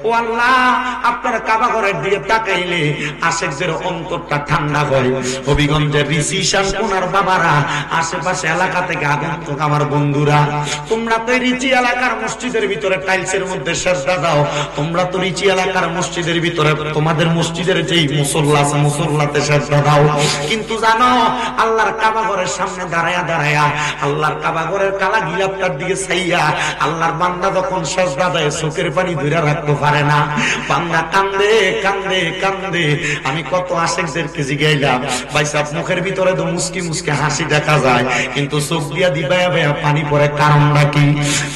ও আল্লাহ, আপনার কাবা ঘরের দিকে তাকাইলে আশেকদের অন্তরটা ঠান্ডা করে। হবিগঞ্জের রিচিশান কোনার বাবারা, আশেপাশে এলাকা থেকে আগন্তুক আমার বন্ধুরা, তোমরা তো রিচি এলাকার মসজিদের ভিতরে টাইলসের মধ্যে সেজদা দাও। তোমরা তো রিচি এলাকার মসজিদের ভিতরে তোমাদের মসজিদের যেই মুসল্লা আছে মুসল্লাতে সেজদা দাও। কিন্তু জানো, আল্লাহর কাবা ঘরের সামনে দাঁড়ায়া দাঁড়ায়া আল্লাহর কাবা ঘরের কালা গিলাপটার দিকে চাইয়া আল্লাহর বান্দা যখন সেজদা দেয় চোখের পানি ধরে রাখতে পারে না। বান্দা কান্দে কান্দে কান্দে। আমি কত আশেকদেরকে জিগাইলাম, ভাই সাহেব মুখের ভিতরে তো মুস্কি মুস্কি হাসি দেখা যায়, কিন্তু চোখ দিয়া দিবায়া ভাইয়া পানি পড়ে, কারণটা কি?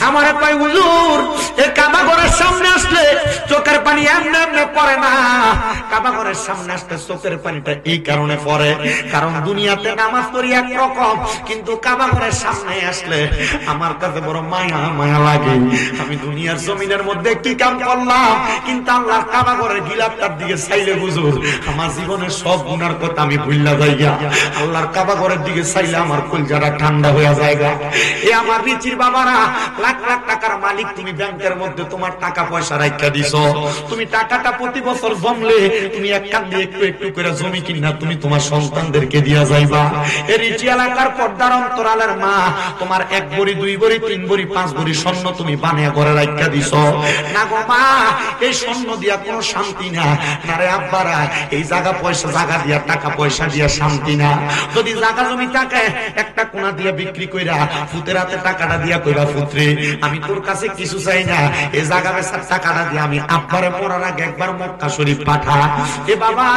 আমার কয় হুজুর, এই কাবা ঘরের সামনে আসলে চোখের পানি এমনি এমনি পড়ে না। কাবা ঘরের সামনে আসলে চোখের পানিটা এই কারণে পড়ে, কারণ দুনিয়াতে নামাজ পড়ি একরকম, কিন্তু কাবা ঘরের সামনে আসলে আমার কাছে বড় মায়া মায়া লাগে। আমি দুনিয়ার জমিনের মধ্যে কি কাম করলাম, কিন্তু আল্লাহর কাবা ঘরের গিলাপটার দিকে চাইলে হুজুর আমার জীবনের সব গুনার কথা আমি ভুললা যাইগা। আল্লাহর কাবা ঘরের দিকে চাইলে আমার কলজাটা ঠান্ডা হয়ে যায়গা। এ আমার রিচির বাবারা, লাখ লাখ টাকার মালিক তুমি, ব্যাংকের মধ্যে তোমার টাকা পয়সা রাখা দিছো, তুমি টাকাটা প্রতি বছর জমলে তুমি এক কান দিয়ে একটু একটু করে জমি কিনা তুমি তোমার সন্তানদেরকে দিয়া যাইবা। এই রিচি এলাকার পর্দার অন্তরালের মা, তোমার 1 ভরি 2 ভরি 3 ভরি 5 ভরি স্বর্ণ তুমি বানিয়ে ঘরে রাখা দিছো না গো মা। এই স্বর্ণ দিয়া কোনো শান্তি না, না রে আব্বারা, এই জায়গা পয়সা জায়গা দিয়া টাকা পয়সা দিয়া শান্তি না। যদি জায়গা জমি থাকে একটা কোনা দিয়া বিক্রি কইরা ফুতের হাতে টাকাটা দিয়া কইরা, ফুতরে আমি তোর কাছে কিছু চাই না, এই জায়গা বেচার টাকাটা দিয়ে আমি আব্বারে পড়ার আগে একবার মক্কা শরীফ পাঠা। এ বাবা,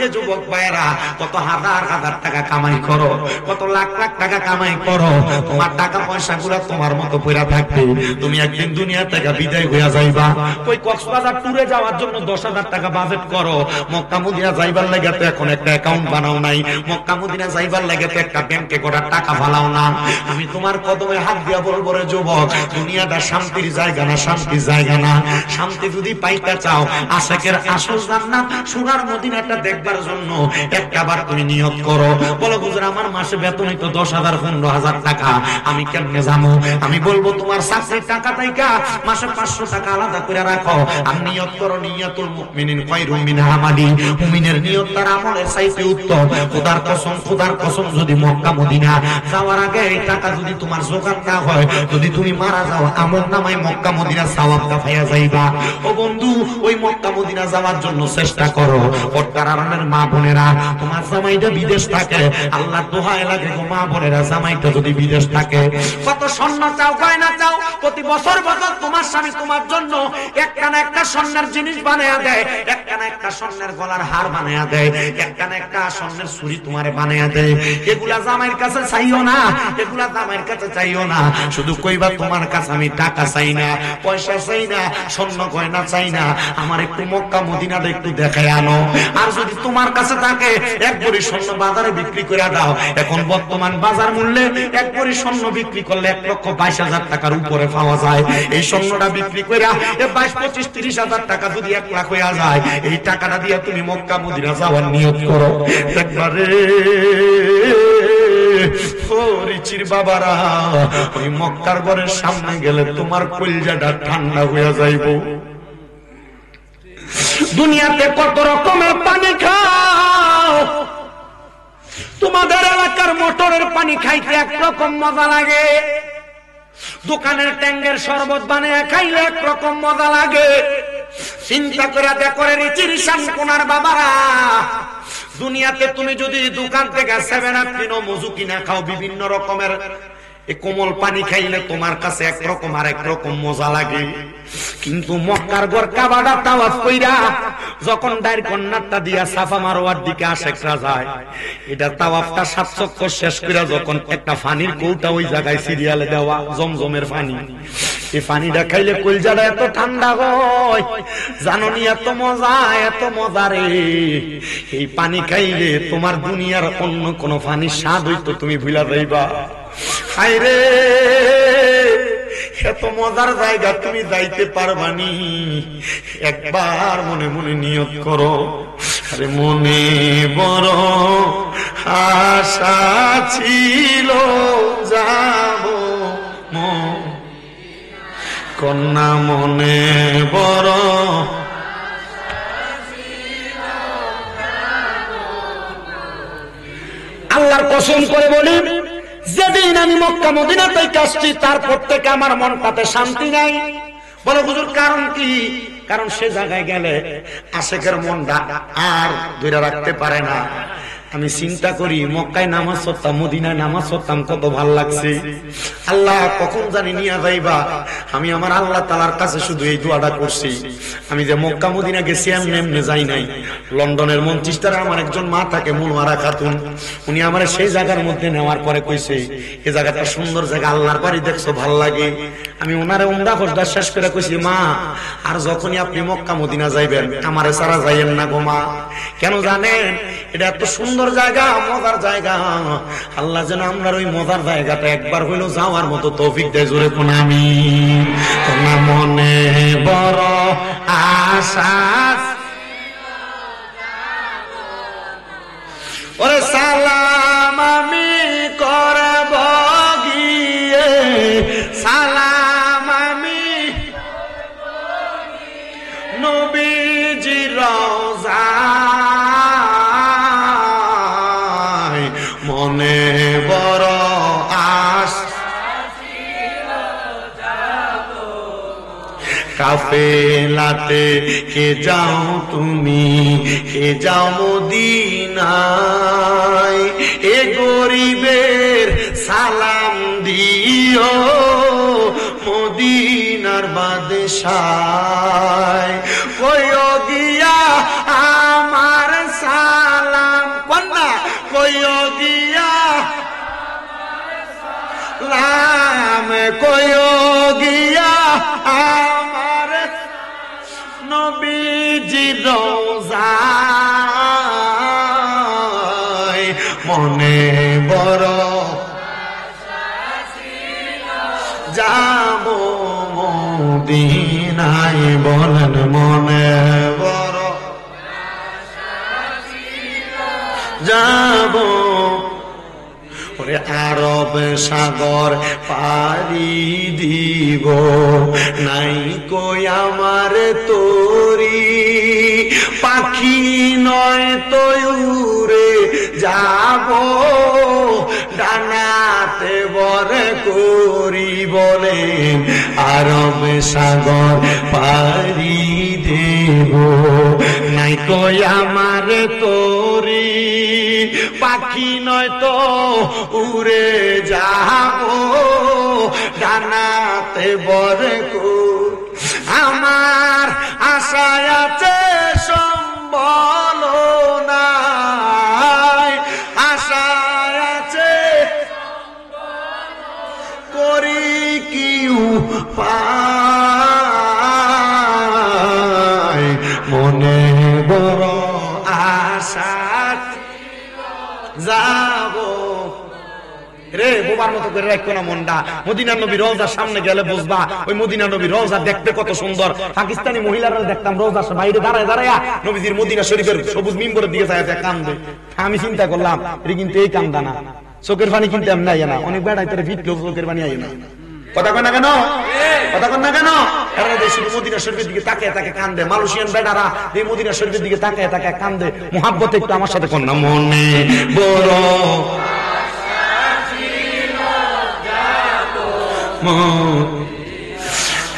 এ যুবক ভাইয়েরা, কত হাজার হাজার টাকা কামাই করো, কত লাখ লাখ টাকা কামাই করো, তোমার টাকা পয়সা গুলা তোমার মতো পয়রা থাকবে, তুমি একদিন দুনিয়া থেকে বিদায় হইয়া যাইবা। ওই কক্সবাজার ট্যুরে যাওয়ার জন্য 10,000 টাকা বাজেট করো, মক্কা মদিনা যাইবার লাগে তো এখন একটা অ্যাকাউন্ট বানাও নাই, মক্কা মদিনা যাইবার লাগে তো একটা ব্যাংকে কটা টাকা ফালাও না। আমি তোমার কদমে হাত দিয়া বলবো রে যুবক, দুনিয়াটা শান্তির জায়গা না, শান্তির জায়গা না। শান্তি যদি পাইতে চাও, আশিকের আসল জান্নাত সোনার মদিনাটা দেখবার জন্য একবার তুমি নিয়ত করো। বলো হুজুর আমার মাসে বেতনই তো 10,000 15,000 টাকা, আমি কেমনে যাবো? আমি বলবো তোমার চাকরির টাকা থেকে মাসে 500 টাকা আলাদা করে রাখো, আর নিয়ত করো, নিয়াতুল মুমিনিন খায়রুম মিন আমালি, মুমিনের নিয়ত তার আমলের চাইতে উত্তম। খোদার কসম, খোদার কসম, যদি মক্কা মদিনা যাওয়ার আগে এই টাকা যদি তোমার জোগাড় না হয়, যদি তুমি মারা যাও, আমল নামায় মক্কা মদিনা সওয়াবটা পাইয়া যাইবা। ও বন্ধু, ওই মক্কা মদিনা যাওয়ার জন্য চেষ্টা করো। পর্দার আড়ালের মা বোনেরা, তোমার জামাইটা বিদেশ থাকে, আল্লাহর দোহাই লাগে গো মা বোনেরা, জামাইটা যদি বিদেশ থাকে, কত স্বর্ণ চাও, গয়না চাও, প্রতি বছর বছর তোমার স্বামী তোমার জন্য একটা না একটা স্বর্ণের জিনিস বানায়া দেয়, একটা না একটা স্বর্ণের গলার হার বানায়া দেয়, একটা না একটা স্বর্ণের ছুরি তোমারে বানায়া দেয়। এগুলা জামাইয়ের কাছে চাইও না, এগুলা জামাইয়ের কাছে চাইও না। শুধু কইবা তোমার কাছে আমি টাকা চাই না, পয়সা চাই না, স্বর্ণ গয়না চাই না, আমার একটু মক্কা মদিনাটা একটু দেখায় আনো। আর যদি তোমার কাছে থাকে 1 ভরি স্বর্ণ বাজারে বিক্রি করে দাও। এখন বর্তমান বাজার মূল্যে 1 ভরি স্বর্ণ বিক্রি করলে 1,22,000 টাকার উপরে পাওয়া যায়। এই স্বর্ণটা বিক্রি করে 22, 25, 30,000 টাকা যদি 1 লাখ হয়ে যায়, এই টাকাটা দিয়ে তুমি মক্কা মদিনা যাওয়ার নিয়ত করো একবারে। রিচির বাবারা, ওই মক্কার ঘরের সামনে গেলে তোমার কলিজাটা ঠান্ডা হয়ে যাইব। দুনিয়াতে কত রকমের পানি খাও, তোমাদের এলাকার মোটরের পানি খাইতে একরকম মজা লাগে, দোকানের ট্যাঙ্গের শরবত বানিয়ে খাইলে একরকম মজা লাগে। চিন্তা করে দেখো রিচির শানকোনার বাবারা, দুনিয়াতে তুমি যদি দোকান থেকে 7 কিনো, মজু কিনা খাও, বিভিন্ন রকমের কোমল পানি খাইলে তোমার কাছে একরকম আর একরকম মজা লাগে। কিন্তু মক্কার ঘর কাবাটা তাওয়াফ কইরা যখন ডাইর কন্নাটা দিয়া সাফা মারওয়ার দিকে আশেকরা যায়, এটা তাওয়াফটা 7 চক্কর শেষ কইরা যখন একটা পানির কৌটা ওই জায়গায় সিরিয়ালে দেওয়া জমজমের পানি, এই পানিটা খাইলে কলজাটা এত ঠান্ডা হয়, জানোনি এত মজা রে। এই পানি খাইলে তোমার দুনিয়ার অন্য কোন পানির স্বাদ হইতো তুমি ভুলা যাইবা। হায়রে, এত মজার জায়গা তুমি যাইতে পারবানি, একবার মনে মনে নিয়ত করো। আরে মনে বড় আশা ছিল যাব, কন্যা মনে কসম করে বলি, যেদিন আমি মক্কা মদিনাতে আসছি তারপর থেকে আমার মনটাতে শান্তি নাই। বলে হুজুর কারণ কি? কারণ সে জায়গায় গেলে আশেকের মনটা আর ধরে রাখতে পারে না। আমি চিন্তা করি মক্কায় নামাজ পড়তাম, মদিনায় নামাজ পড়তাম, কত ভাল লাগছে। আল্লাহ কখন জানি নিয়ে যাইবা। আমি আমার আল্লাহ তাআলার কাছে শুধু এই দোয়াটা করছি, আমি যে মক্কা মদিনা গেছি এমনি এমনি যাই নাই। লন্ডনের মঞ্চিস্টারে আমার একজন মা থাকে, মনোয়ারা খাতুন, উনি আমার সেই জায়গার মধ্যে নেওয়ার পরে কইছে এই জায়গাটা সুন্দর জায়গা, আল্লাহর বাড়ি দেখছো ভাল লাগে। আমি ওনারে উমরা হজটা শেষ করে কইছি, মা আর যখনই আপনি মক্কা মদিনা যাইবেন আমারে সারা যাইয়েন না গো মা। কেন জানেন? এটা এত সুন্দর জায়গা, মজার জায়গা। আল্লাহ যেন আমরা ওই মজার জায়গাটা একবার হইলো যাওয়ার মতো তৌফিক দেয়। জোরে কোন আমিন। তোমার মনে বড় আশা, ওরে সালাম আমি করব গিয়ে, সালাম আমি নবীজির রওজায়, মনে বড় কাফেলাতে কে যাও তুমি, কে যাও মদিনায়, এ গরিবের সালাম দিও মদিনার বাদশায়, কইও গিয়া আমার সালাম, কন্যা কইও গিয়া সালাম, কইও গিয়া নবীজির রওজায়, মনে বড় যাব মদিনায়। বলেন মনে বড় যাব, ওরে আরব সাগর পাড়ি দিব, নাই কই আমার তরি, পাখি নয় তো উড়ে যাব, ডানাতে বরে করি। বলেন আরব সাগর পাড়ি দেব, নাই কই আমার তরি, পাখি নয় তো উড়ে যাব, ডানাতে বরে করি। আমার আশায় আছে সম্বল নাই, আশায় আছে করি কি উপায়, মনে বড় আশা যাব। রে বোবার মতো করে রাখো না মনটা। মদিনা নবী রওজার সামনে গেলে বুঝবা ওই মদিনা নবী রওজা দেখতে কত সুন্দর। পাকিস্তানি মহিলারা দেখতাম রওজার বাইরে দাঁড়ায় দাঁড়ায় নবীজির মদিনা শরীফের সবুজ মিম্বরের দিকে চায় কান্দে। আমি চিন্তা করলাম এটা কিন্তু এই কান্দা না, চোখের পানি কিন্তু এমনি আইয়া না, অনেক বেড়াই তারা ভিটলেও চোখের পানি আইয়া না। কথা কয় না কেন? কথা কয় না কেন? এরা শুধু মদিনা শরীফের দিকে তাকিয়ে তাকে কান্দে। মালয়েশিয়ান বেড়ারা এই মদিনা শরীফের দিকে তাকিয়ে তাকিয়ে কান্দে। মুহাব্বতে একটু আমার সাথে কর না, মনে বড়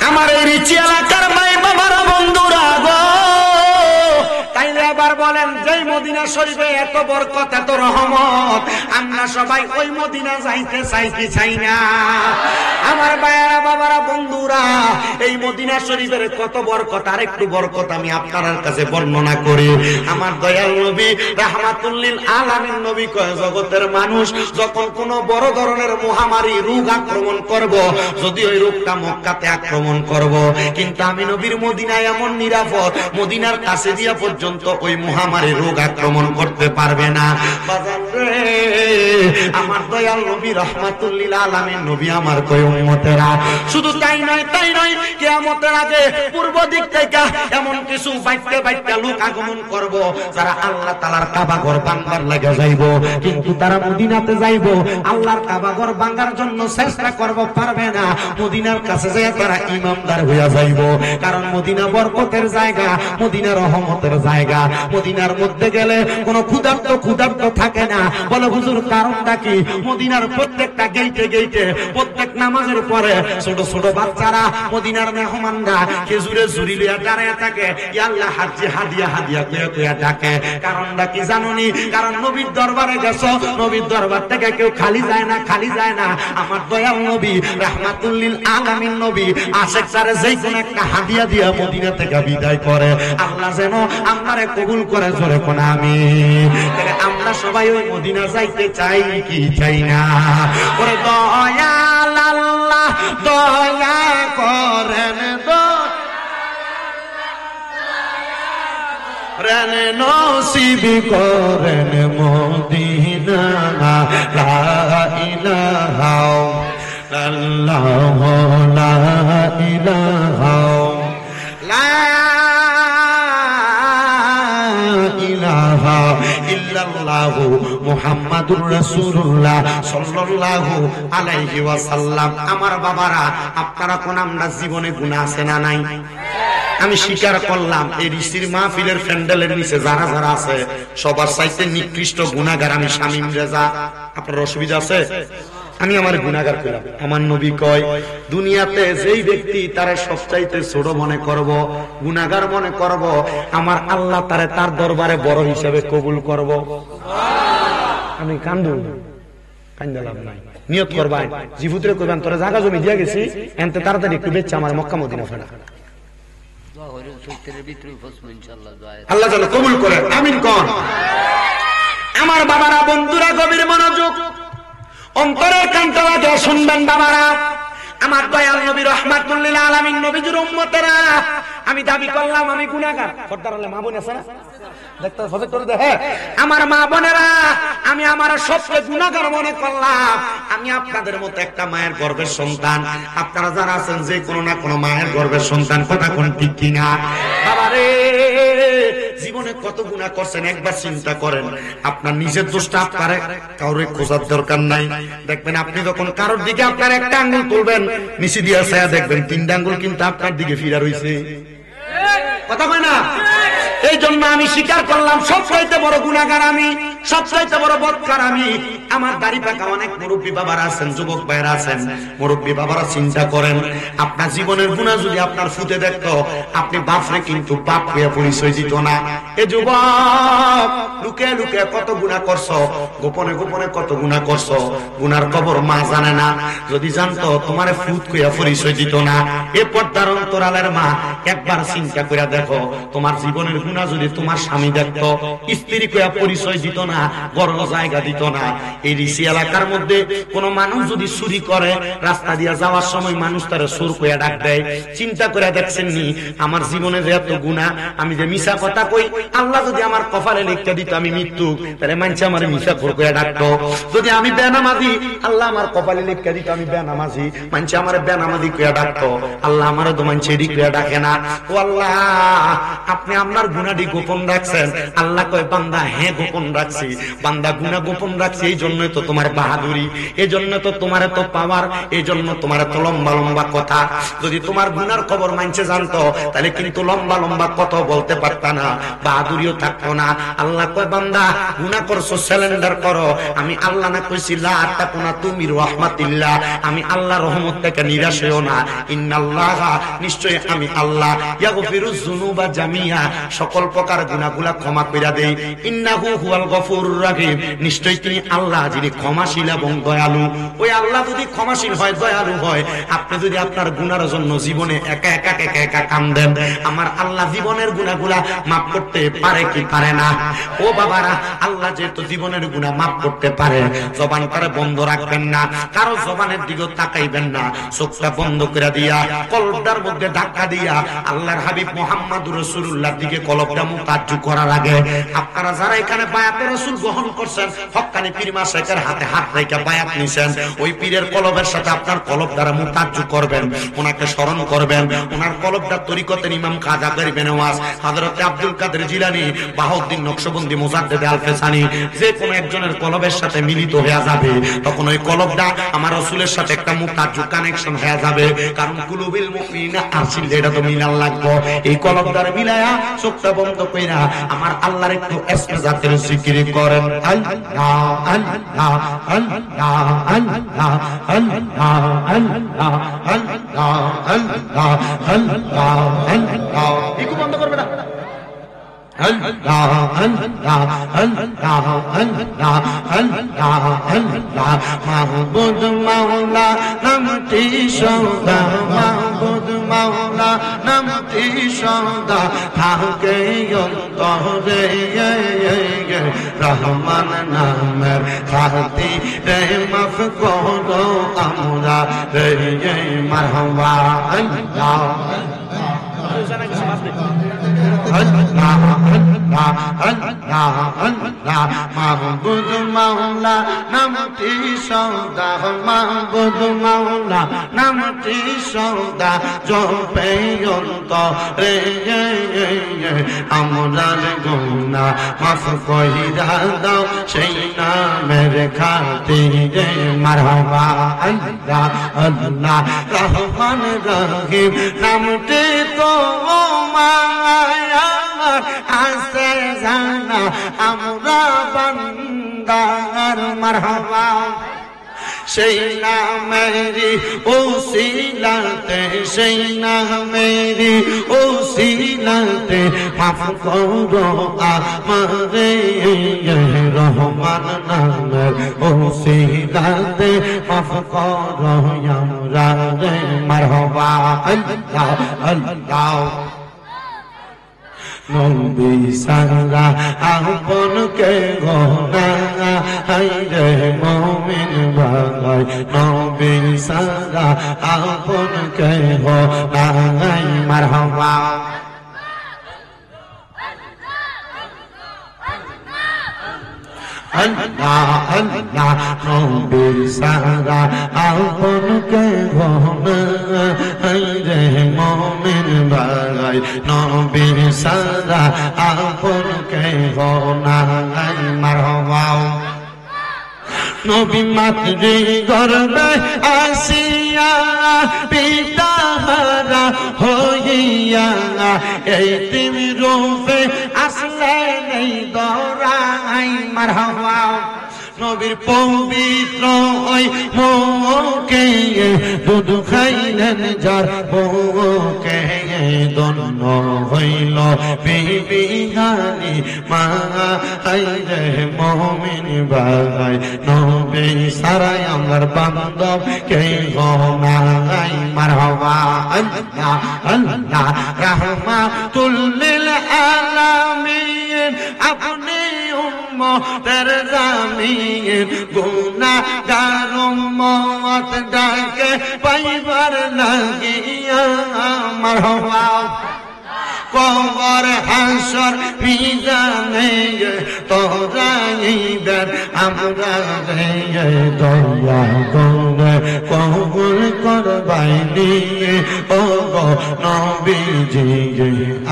আমার এই রিচি এলাকার মাই বাবারা বন্ধুরা গো, তাইলে আবার বলেন যেই মদিনা শরীফে এত বরকত এত রহমত, আমরা সবাই ওই মদিনা যাইতে চাই কি চাই না? আমার ভাইয়েরা বাবারা বন্ধুরা, এই মদিনা শরীফের কত বরকত, আর একটু বরকত আমি আপনার কাছে বর্ণনা করি। আমার দয়াল নবী রাহমাতুল আলামিন নবী কয়, জগতের মানুষ যখন কোন বড় ধরনের মহামারী রোগ আক্রমণ করব, যদি ওই রোগটা মক্কাতে আক্রমণ করব, কিন্তু আমি নবীর মদিনায় এমন নিরাপদ, মদিনার কাছে দিয়া পর্যন্ত ওই মহামারী রোগ আক্রমণ করতে পারবে না। আমার দয়াল নবী রাহমাতুল আলামিন নবী আমার কয় উম্মতেরা, শুধু তাই নয় তাই নয়, কিয়ামতের আগে পূর্ব দিক থেকে এমন কিছু বাইতে বাইতে লোক আগমন করব, যারা আল্লাহ তাআলার কাবা ঘর ভাঙবার লাগা যাইব, কিন্তু তারা মদিনাতে যাইব, আল্লাহর কাবা ঘর ভাঙার জন্য চেষ্টা করব, পারবে না। মদিনার কাছে যায় তারা ইমানদার হইয়া যাইব, কারণ মদিনা বরকতের জায়গা, মদিনা রহমতের জায়গা। মদিনার মধ্যে গেলে কোনো ক্ষুধার্ত থাকে না। বলে হুজুর কারণটা কি? মদিনার প্রত্যেকটা গেইটে গেইটে প্রত্যেক নামাজের পরে ছোট ছোট বাচ্চারা মদিনার মেহমানরা খেজুরে ঝুরি লিয়া দাঁড়ায় থাকে, ইয়া আল্লাহ হাজি হাদিয়া হাদিয়া কইয়া কইয়া ডাকে। কারণটা কি জানোনি? কারণ নবীর দরবারে গেছো, নবীর দরবার থেকে কেউ খালি যায় না, খালি যায় না। আমার দয়াল নবী রাহমাতুল লিল আলামিন নবী আশেক সারে যেই কোন একটা হাদিয়া দিয়া মদিনা থেকে বিদায় করে। আল্লাহ যেন আমারে কবুল করে, জোরে কোন আমিন। তাহলে আমরা সবাই ওই মদিনা যাইতে চাই কি চাই না? ওরে দয়াল আল্লাহ দয়া করেন, প্রাণ নসিব করেন মদিনা। লা ইলাহা ইল্লাল্লাহ, লা ইলাহা ইলাহা ইল্লাল্লাহু মুহাম্মাদুর রাসূলুল্লাহ সাল্লাল্লাহু আলাইহি ওয়াসাল্লাম। আমার বাবারা, আপনারা কোন আমরা জীবনে গুনাহ আছে না নাই? আমি স্বীকার করলাম এই ঋষির মাহফিলের প্যান্ডেলের নিচে যারা যারা আছে সবার চাইতে নিকৃষ্ট গুনাহগার আমি শামীম রেজা। আপনার অসুবিধা আছে? আমি আমার গুনাহগার কইলাম। আমার নবী কয়, দুনিয়াতে যেই ব্যক্তি তারে সবচাইতে ছোট মনে করব, গুনাহগার মনে করব, আমার আল্লাহ তারে তার দরবারে বড় হিসেবে কবুল করব। আমি কান্দু কান্দালাম নাই, নিয়ত করবাই জীবুতরে কইবেন তোরা জায়গা জমি দিয়া গেছি, এনতে তাড়াতাড়ি একটু বেচে আমার মক্কা মদিনা ফেরা। আল্লাহ যেন কবুল করে, আমিন কোন। আমার বাবারা, বন্ধুরা, গভীর মনোযোগ, অন্তরের কান্তরাকে শুনবেন বাবারা। আমার দয়াল নবী রাহমাতুল লিল আলামিন নবীর উম্মতেরা, আমি দাবি করলাম আমি গুনাহগার। পর্দার আলে মা বোন আছে না? দেখতে সবে তোরে দেখে আমার মা বোনেরা, আমি আমার সবচেয়ে গুনাহগার মনে করলাম। আমি আপনাদের মতো একটা মায়ের গর্ভের সন্তান। আপনারা যারা আছেন যে কোনো না কোনো মায়ের গর্ভের সন্তান, কথা কোন ঠিক কিনা? বাবারে, জীবনে কত গুনাহ করছেন একবার চিন্তা করেন। আপনার নিজের দোষটা আপনারে কাউরে খোঁজার দরকার নাই। দেখবেন আপনি যখন কারোর দিকে আপনার একটা আঙ্গুল তুলবেন, নিচে দিয়া ছায়া দেখবেন 3টা আঙ্গুল কিন্তু আপনার দিকে ফিরা রইছে। কথা কয় না? এই জন্য আমি স্বীকার করলাম সবচাইতে বড় গুনাহগার আমি, সবচাইতে বড় বদকার আমি। আমার দাড়ি পাকা অনেক মুরব্বী বাবারা আছেন, যুবক ভাইরা আছেন, মুরব্বী বাবারা চিন্তা করেন, আপনার জীবনের গুনাহ যদি আপনার ফুটে দেখতো, আপনি বাপরে কিন্তু বাপ হইয়া পরিচয় দিত না। এ যুবক, লুকে লুকে কত গুনাহ করছো, গোপনে গোপনে কত গুনাহ করছো, গুনার খবর মা জানে না। যদি জানতো তোমারে ফুট কইয়া পরিচয় দিত না। এ পর্দার অন্তরালের মা, একবার চিন্তা কইরা দেখো, তোমার জীবনের গুনাহ যদি তোমার স্বামী দেখতো, স্ত্রী কইয়া পরিচয় দিত না, বড় জায়গা দিত না। এই ঋষি এলাকার মধ্যে কোন মানুষ যদি চুরি করে, রাস্তা দিয়া যাওয়ার সময় মানুষ তারা চোর কইয়া ডাক দেয়। চিন্তা করে দেখছেন নি আমার জীবনে যে এত গুনাহ, আমি যে মিছা কথা কই, আল্লাহ যদি আমার কপালে লিখে দিত আমি মৃত্যু, তাহলে মানুষ আমার মিছা খোর কইয়া ডাকতো। যদি আমি বেনামাজি, আল্লাহ আমার কপালে লিখে দিত আমি বেনামাজি, মানুষ আমার বেনামাজি কইয়া ডাকতো। আল্লাহ আমার তো মানুষ এদিক কইয়া ডাকে না। ও আল্লাহ, আপনি আপনার গুনাহটি গোপন রাখছেন। আল্লাহ কয়, বান্দা হ্যাঁ গোপন রাখছি, বান্দা গুনাহ গোপন রাখছি। এই জন্যই তো তোমার বাহাদুরি, এই জন্য তো তোমার এত পাওয়ার, এই জন্য তোমার এত লম্বা লম্বা কথা। যদি তোমার গুনার খবর মানছে জানতো, তাহলে কিন্তু লম্বা লম্বা কথা বলতে পারতা না, বাহাদুরিও থাকতো না। আল্লাহ কয়, বান্দা গুনাহ করছো, সিলিন্ডার করো। আমি আল্লাহ না কইছি লা তাকুনা তুমি রাহমাতিল্লাহ, আমি আল্লাহ রহমত থেকে নিরাশ হইও না। ইন্নাল্লাহা, নিশ্চয় আমি আল্লাহ, ইয়াগফিরুজ যুনুবা জামিয়া, সকল প্রকার গুনাহগুলা ক্ষমা কইরা দেই। ইন্নাহু হুয়াল গফুরুর রহিম, নিশ্চয় তিনি আল্লাহ যিনি ক্ষমাশীল এবং দয়ালু। ওই আল্লাহ যদি ক্ষমাশীল হয়, দয়ালু হয়, আপনি যদি আপনার গুনার জন্য জীবনে একা একা একা একা কান্দেন, আমার আল্লাহ জীবনের গুনাহগুলা মাফ করতে পারে কি পারে না? ও বাবারা, আল্লাহ যেহেতু জীবনের গুনাহ মাফ করতে পারে, জবানটারে বন্ধ রাখবেন না, কারো জবানের দিকে তাকাইবেন না, চোখটা বন্ধ করে দিয়া, কলবটার মধ্যে ধাক্কা দিয়া আল্লাহর হাবিব মুহাম্মদুর রাসূলুল্লাহর দিকে কলবটা মুতাজ্জু করার আগে, আপনারা যারা এখানে বায়াতে রাসূল গ্রহণ করছেন, হক্কানি পীর মাশায়েখের হাতে হাত রেখে বায়াত নিছেন, ওই পীরের কলবের সাথে আপনার কলব দ্বারা মুতাজ্জু করবেন, ওনাকে স্মরণ করবেন। ওনার কলবটা তরিকতের ইমাম খাজা গরিবে নওয়াজ, হযরত আব্দুল কাদের জিলানী, বাহাউদ্দিন নকশবন্দি, মুজাদ্দিদ আল-ফেসানি, যে কোন একজনের কলবের সাথে মিলিত হয়ে যাবে, তখন ওই কলবটা আমার রাসূলের সাথে একটা মুতাজ্জু কানেকশন হয়ে যাবে। কারণ কুলুবিল মুমিনিনা আসিল, এটা তো মিলান লাগবে। এই কলব দ্বারা মিলায়া চোখটা বন্ধ কইরা আমার আল্লাহর একটু ইসমে জাতের জিকির করেন। আল্লাহ আল্লাহ আল্লাহ আল্লাহ আল্লাহ আল্লাহ আল্লাহ আল্লাহ আল্লাহ আল্লাহ, একটু বন্ধ করবে না। আল্লাহ আল্লাহ আল্লাহ আল্লাহ আল্লাহ আল্লাহ, মাহবুব মাওলা নামটি সদা, মাহবুব মাওলা নামটি সদা থাকে অন্তরে, রহমান নামের খাতিরে মাফ করো আমরা রে মারহাবা। আল্লাহ আল্লাহ আল্লাহ আল্লাহ আল্লাহ, মাহবুব মাওলা নামটি সদা, মাহবুব মাওলা নামটি সদা জপে অন্তরে, আমরার গুনাহ মাফ কইরা দাও সেই নামের খাতিরে মারহাবা। আল্লাহ আল্লাহ, রহমান রহিম নামটি তো মায়া আসে জানা আমরা বান্দার মারহাবা। সেই নামেরি ওসিলাতে, সেই নামেরি ওসিলাতে মাফ করো আমারে, রহমান নামের ওসিলাতে মাফ করো আমরা রে মারহাবা। আল্লাহ আল্লাহ, নবী সারা আপন কে গোনা হায়রে মুমিন ভাই, নবী সারা আপন কে গোনা মারহাবা। আল্লাহ আল্লাহ, নবী সারা আপন কে গোনা হায়রে মুমিন ভাই, নবী সারা আপন কে গোনা মারহাবা। নবী মাতৃ গর্ভে আসিয়া পিতা হারা হইয়া, এই তিমি রূপে আসলে নেই দরাই মারহাবা। নবীর পবিত্র ওই মুখে দুধ খাইলেন যার বুকে, দন্ন হইল বিবিহানি মা হায়রে মুমিন ভাই, নবী সারাই আমার বান্ধব কে গোনাই মারহাবা। আল্লাহ আল্লাহ, রাহমাতুল লিল আলামিন আপনি উম্মতের জামিন, গুনাহগার উম্মত ডাকে পাইবার লাগিয়া মারহাবা। কবর হাসর মিজানে তোরাইবেন আমরা রে, দয়া করে কবুল করবাইনি ও গো নবীজি,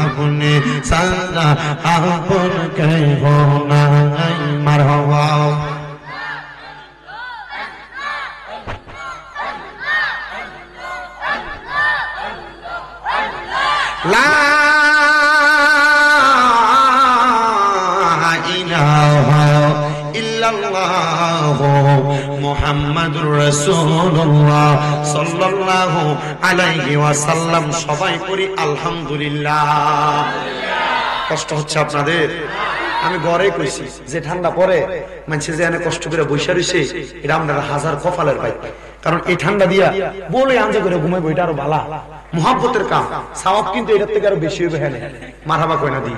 আপনি সারা আপন কে গোনাই মারহাবা। লা ইলাহা ইল্লাল্লাহ মুহাম্মাদুর রাসূলুল্লাহ সাল্লাল্লাহু আলাইহি ওয়াসাল্লাম। সবাই করি আলহামদুলিল্লাহ। কষ্ট হচ্ছে আপনাদের? আমি ঘরে কইছি যে ঠান্ডা পরে মানুষ যে এনে কষ্ট করে বৈশা রইছে, এটা আমরা হাজার কপালের পাই। কারণ এই ঠান্ডা দিয়া বলে আনজে করে ঘুমাইবো, এটা আরো ভালো মুহাব্বতের কাম, সওয়াব কিন্তু এটার থেকে আরো বেশি হবে। হ্যাঁ মারহাবা কই না দি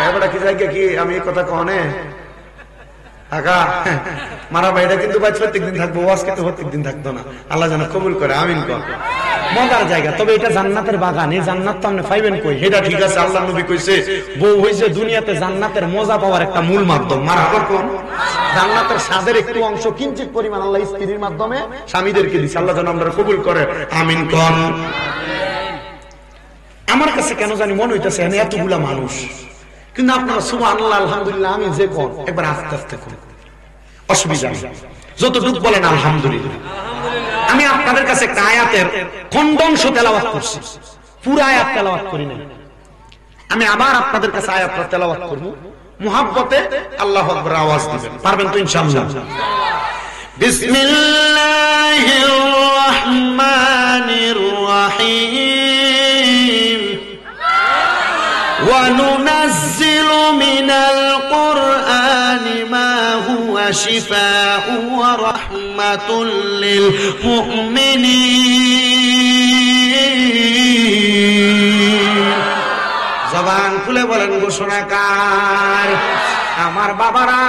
এবারে কি জায়গা কি আমি এই কথা কনে কাকা মারহাবা, এটা কিন্তু ভাই প্রত্যেকদিন থাকবো, ওয়াজ কিন্তু প্রত্যেকদিন থাকতো না। আল্লাহ যেন কবুল করে, আমিন কর। মজার জায়গা। তবে এটা জান্নাতের বাগান, এই জান্নাত তো আপনি পাইবেন কই? এটা ঠিক আছে, আল্লাহ নবী কইছে বউ হইছে দুনিয়াতে জান্নাতের মজা পাওয়ার একটা মূল মাধ্যম। মারহাবা কোন? জান্নাতের স্বাদের একটু অংশ কিঞ্চিত পরিমাণ আল্লাহ স্ত্রীর মাধ্যমে স্বামীদেরকে দিছে। আল্লাহ যেন আমরা কবুল করে, আমিন কোন। আমার কাছে কেন জানি মনে হইতেছে এতগুলা মানুষ, কিন্তু আপনারা সুবহানাল্লাহ আলহামদুলিল্লাহ আমি যে কোন একবার আস্তে আস্তে কোন, অসুবিধা নেই, যতটুকু বলেন আলহামদুলিল্লাহ। আমি আপনাদের কাছে একটা আয়াতের খণ্ডাংশ তেলাওয়াত করছি, পুরো আয়াত তেলাওয়াত করি না। আমি আবার আপনাদের কাছে আয়াতটা তেলাওয়াত করব, মুহাব্বতে আল্লাহু আকবার আওয়াজ দিবেন, পারবেন তো ইনশাআল্লাহ? বিসমিল্লাহির রহমানির রহিম। وَنُنَزِّلُ مِنَ الْقُرْآنِ مَا هُوَ شِفَاءٌ وَرَحْمَةٌ لِّلْمُؤْمِنِينَ। জবান খুলে বলেন ঘোষণাকার। আমার বাবারা,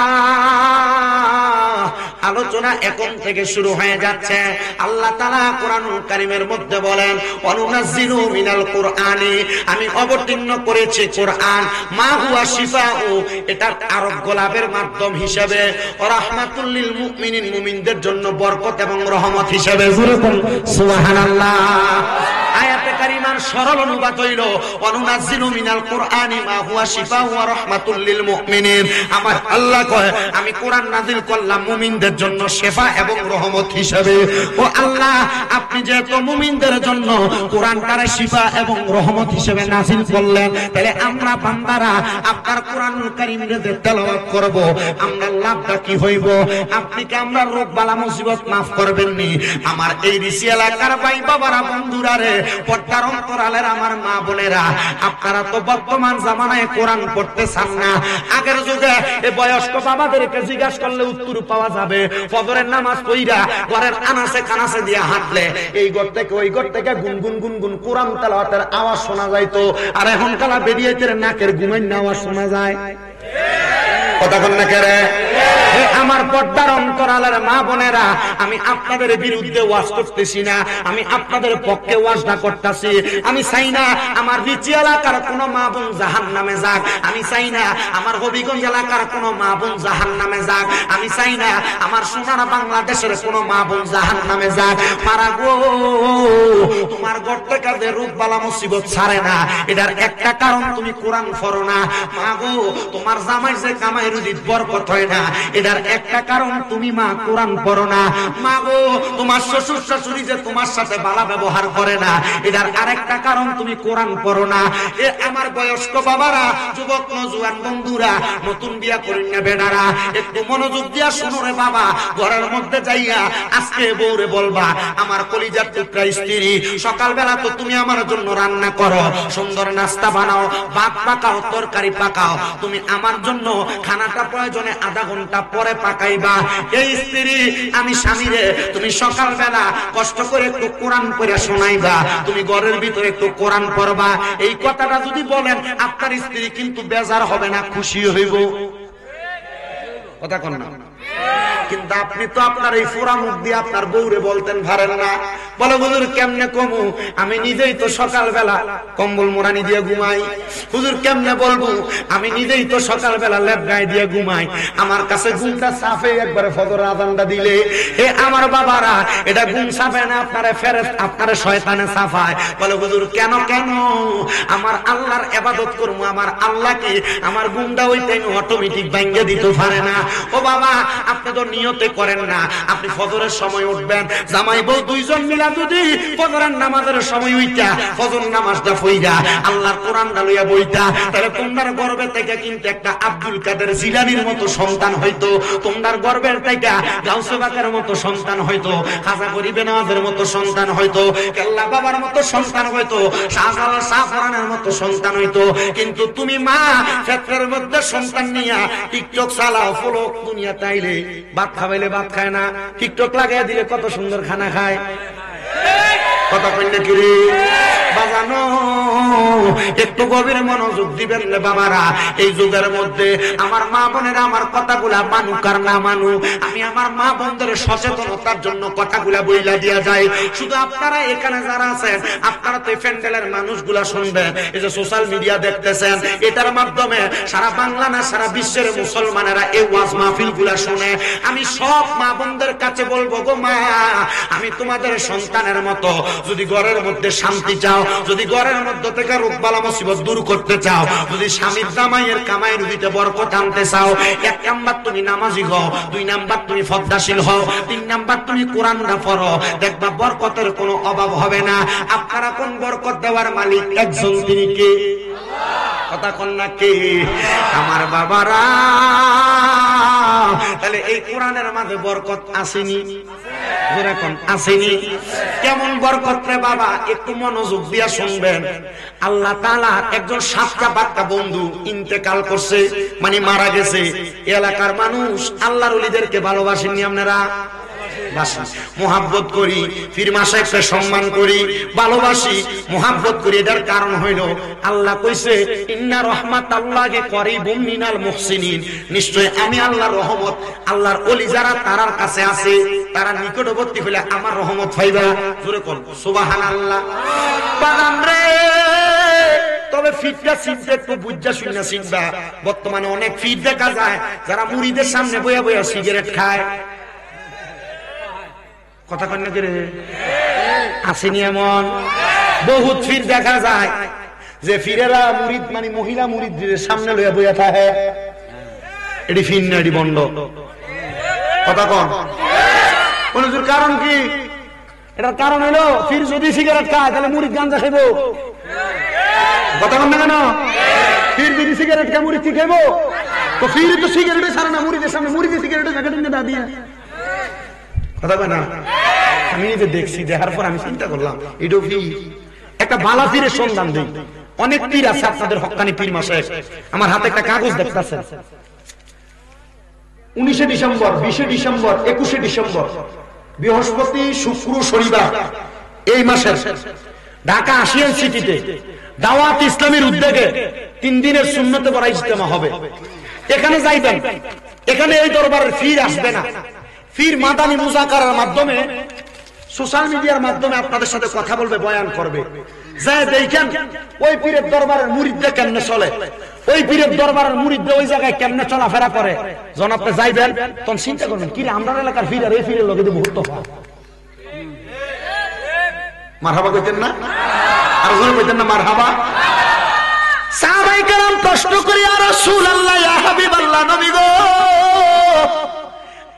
আলোচনা এখন থেকে শুরু হয়ে যাচ্ছে। আল্লাহ তাআলা কোরআনুল কারীমের মধ্যে বলেন অনুনাজ্জিলু মিনাল কুরআনি, আমি অবতীর্ণ করেছি কোরআন, মা হুয়া শিফাউ, এটা আরব গোলাপের মাধ্যম হিসেবে, রাহমাতুল লিল মুমিনিন, মুমিনদের জন্য বরকত এবং রহমত হিসেবে। সুবহানাল্লাহ। আয়াতে কারিমার সরল অনুবাদ হইল অনুনাজ্জিলু মিনাল কুরআনি মা হুয়া শিফাউ ওয়া রাহমাতুল লিল মুমিনিন। আমার আল্লাহ কয় আমি কোরআন নাযিল করলাম মুমিনদের জন্য শেফা এবং রহমত হিসেবে। ও আল্লাহ, আপনি যেহেতু মুমিনদের জন্য কোরআনটারে শিফা এবং রহমত হিসেবে নাযিল করলেন, তাহলে আমরা বান্দারা আপনার কোরআনুল কারীমে যে তেলাওয়াত করব, আমরা লাভটা কি হইব? আপনি কি আমরা রোগ বালা মুসিবত মাফ করবেন নি? আমার এই রিসি এলাকার ভাই বাবারা, বন্ধুরা রে, পর্দার অন্তরালের আমার মা বোনেরা, আপনারা তো বর্তমান জামানায় কোরআন পড়তে চান না। আগের যুগে এই বয়স্ক বাবাদেরকে জিজ্ঞাসা করলে উত্তর পাওয়া যাবে। ফজরের নামাজ পড়া ঘরের আনাসে কানাসে দিয়ে হাঁটলে এই ঘর থেকে ওই ঘর থেকে গুনগুন গুনগুন কোরআন তেলাওয়াতের আওয়াজ শোনা যাইতো। আর এখন কালা বেরিয়েছে নাকের ঘুমের আওয়াজ শোনা যায়। কথা বলেন না কেরে? আমার পর্দার অন্তরালের মা বোনেরা, আমি আপনাদের বিরুদ্ধে ওয়াজ করতেছি না, আমি আপনাদের পক্ষে ওয়াজটা করতেছি। আমি চাই না আমার রিচি এলাকার কোন মা বোন জাহান্নামে যাক, আমি চাই না আমার হবিগঞ্জ এলাকার কোন মা বোন জাহান্নামে যাক, আমি চাই না আমার সোনার বাংলাদেশের কোন মা বোন জাহান্নামে যাক। মারা গো, তোমার ঘর থেকে যে রোগ বালা মুসিবত ছাড়ে না, এটার একটা কারণ তুমি কোরআন পড়ো না। মা গো, তোমার জামাই যে কামাই রুজির বরকত হয় না, এটার একটা কারণ তুমি মা কোরআন পড়ো না। মা গো, তোমার শ্বশুর শাশুড়ি যে তোমার সাথে ভালো ব্যবহার করে না, এটার আরেকটা কারণ তুমি কোরআন পড়ো না। এ আমার বয়স্ক বাবারা, যুবক নওজোয়ান বন্ধুরা, নতুন বিয়া করেন না বেডারা, একটু মনোযোগ দিয়া শুনো রে বাবা। ঘরের মধ্যে যাইয়া আজকে বউরে বলবা, আমার কলিজার টুকরা স্ত্রী, সকালবেলা তো তুমি আমার জন্য রান্না করো, সুন্দর নাস্তা বানাও, ভাত পাকাও, তরকারি পাকাও, তুমি আমার জন্য খানাটা প্রয়োজনে আধা ঘন্টা পরে পাকাইবা। এই স্ত্রী, আমি স্বামীরে তুমি সকালবেলা কষ্ট করে একটু কোরআন পড়ে শোনাইবা, তুমি ঘরের ভিতরে একটু কোরআন পড়বা। এই কথাটা যদি বলেন, আপনার স্ত্রী কিন্তু বেজার হবে না, খুশি হইব। কথা কোন না? কিন্তু আপনি তো আপনার এই ফোরা মুখ দিয়ে আপনার বউরে বলতেন পারেন না। বলে হুজুর কেমনে কমু, আমি নিজেই তো সকালবেলা কম্বল মোড়ানি দিয়ে ঘুমাই। হুজুর কেমনে বলবো, আমি নিজেই তো সকালবেলা লেপ গায়ে দিয়ে ঘুমাই, আমার কাছে ঘুমটা সাফে একবারে ফজর আযানটা দিলে। এ আমার বাবারা, এটা ঘুম সাফে না, আপনারে ফেরেশতা, আপনারে শয়তানে সাফায়। বলে হুজুর কেন কেন, আমার আল্লাহর ইবাদত করব, আমার আল্লাহকে আমার ঘুমটা ওই টাইমে অটোমেটিক ভাঙিয়ে দিতে পারে না। ও বাবা, আপনি তো নিয়তে করেন না, আপনি ফজরের সময় উঠবেন, জামাই বউ দুইজন মিলা যদি ফজরের নামাজের সময় উইটা ফজর নামাজটা পড়া আল্লাহর কোরআনটা লইয়া বইতা, তাহলে তোমার গর্ভে থেকে কিন্তু একটা আব্দুল কাদের জিলানীর মতো সন্তান হইতো, তোমার গর্ভের থেকে গাউসে বাকের মতো সন্তান হইতো, খাজা গরিবে নওয়াজের মতো সন্তান হইতো, কেল্লা বাবার মতো সন্তান হইতো, শাহজালাল শাহফরানের মতো সন্তান হইতো। কিন্তু তুমি মা ক্ষেত্রের মধ্যে সন্তান নিয়া টিকটক চালাও, ফলো দুনিয়া তাইলে ভাত খাবাইলে ভাত খায় না, টিকটক লাগাই দিলে কত সুন্দর খানা খায়। কথা কইলে কি রে বাজানো, একটু গভীর মনোযোগ দিবেন রে বাবারা। এই যুগের মধ্যে আমার মা বোনেরা আমার কথাগুলা মানুক আর না মানুক, আমি আমার মা বোনদের সচেতনতার জন্য কথাগুলা বইলা দিয়া যায়। শুধু আপনারা এখানে যারা আছেন, আপনারা তো প্যান্ডেলের মানুষগুলা শুনবেন, এই যে সোশ্যাল মিডিয়া দেখতেছেন, এটার মাধ্যমে সারা বাংলা না সারা বিশ্বের মুসলমানেরা এই ওয়াজ মাহফিল গুলা শুনে। আমি সব মা বোনদের কাছে বলবো, গো মা, আমি তোমাদের সন্তানের মতো যদি ঘরের মধ্যে শান্তি চাও, যদি ঘরের মধ্যে থেকে রোগবালা মুসিবত দূর করতে চাও, যদি স্বামীর জামাইয়ের কামাই রুজিতে বরকত আনতে চাও, 1 নাম্বার তুমি নামাজি হও, 2 নাম্বার তুমি ফদ্দাশীল হও, 3 নাম্বার তুমি কোরআনটা পড়ো, দেখবা বরকতের কোনো অভাব হবে না। আপনারা কোন বরকত দেওয়ার মালিক? একজন, তিনি কে? কথা কন না কে? আমার বাবারা, তাহলে এই কোরআনের মাঝে বরকত আসেনি? যেরকম আসেনি। কেমন বরকত রে বাবা? একটু মনোযোগ দিয়া শুনবেন। আল্লাহ তাআলা একজন 7টা বাচ্চা বন্ধু ইন্তেকাল করছে, মানে মারা গেছে। এলাকার মানুষ আল্লাহর ওলিদেরকে ভালোবাসেননি আপনারা? মোহাব্বত করি, পীর মাশায়েখকে সম্মান করি, ভালোবাসি, মোহাব্বত করি। এটার কারণ হইল আল্লাহ কইছে, ইন্না রাহমাতাল্লাহি করিবুম মিনাল মুহসিনিন, নিশ্চয় আমি আল্লাহর রহমত, আল্লাহর ওলি যারা তারার কাছে আছে, তারা নিকটবর্তী হলে আমার রহমত পাইবা। জোরে কোন সুবহানাল্লাহ। বাগান রে, তবে ফিটটা শিখতে একটু বুঝা শুনে শিখবা। বর্তমানে অনেক ফিট দেখা যায় যারা মুরিদের সামনে বইয়া বইয়া সিগারেট খায়। কথা কন্যা করে আসেনি? এমন বহুত ফির দেখা যায় যে ফিরেরা মুরিদ, মানে মহিলা মুরিদদের সামনে লইয়া বইয়া থাকে। এটি ফির না, এটি বন্ধ। কথা কন। কারণ কি? এটার কারণ হলো ফির যদি সিগারেট খায় তাহলে মুরিদ গাঞ্জা খাইব। কথা কন না কেন? ফির যদি সিগারেট খায় মুরিদ কি খাইব? তো ফির তো সিগারেটে ছাড়ে না, মুরিদের সামনে মুরিদের সিগারেটে দা দিয়ে। কথা কয় না? আমি নিজে দেখছি, দেখার পর আমি চিন্তা করলাম এটাও ফির। একটা বালা পীরের সন্ধান দিই। অনেক পীর আছে আপনাদের হক্কানি পীর মাশায়েখ। আমার হাতে একটা কাগজ দেখতেছেন, 19 ডিসেম্বর, 20 ডিসেম্বর, 21 ডিসেম্বর, বৃহস্পতি, শুক্র, শনিবার এই মাসের ঢাকা আসিয়ান সিটিতে দাওয়াত ইসলামের উদ্যোগে 3 দিনের সুন্নতে বড় ইজতেমা হবে। এখানে যাইবেন। এখানে এই দরবারের ফির আসবে না। ফির মাদানী মুজাকারার মাধ্যমে, সোশ্যাল মিডিয়ার মাধ্যমে আপনাদের সাথে কথা বলবে, বয়ান করবে। যাই দেখেন ওই পীরের দরবারের মুরিদদের কেমনে চলে, ওই পীরের দরবারের মুরিদদের ওই জায়গায় কেমনে চলাফেরা করে। যখন আপনি যাইবেন তখন চিন্তা করবেন, কি রে আমরা এলাকার ফির আর এই ফিরের লোকে বহুত মারহাবা কইতেন না? আর যখন কইতেন না মারহাবা। সাহাবায়ে কেরাম প্রশ্ন করি, ইয়া রাসূলুল্লাহ, ইয়া হাবিবাল্লাহ, নবী গো,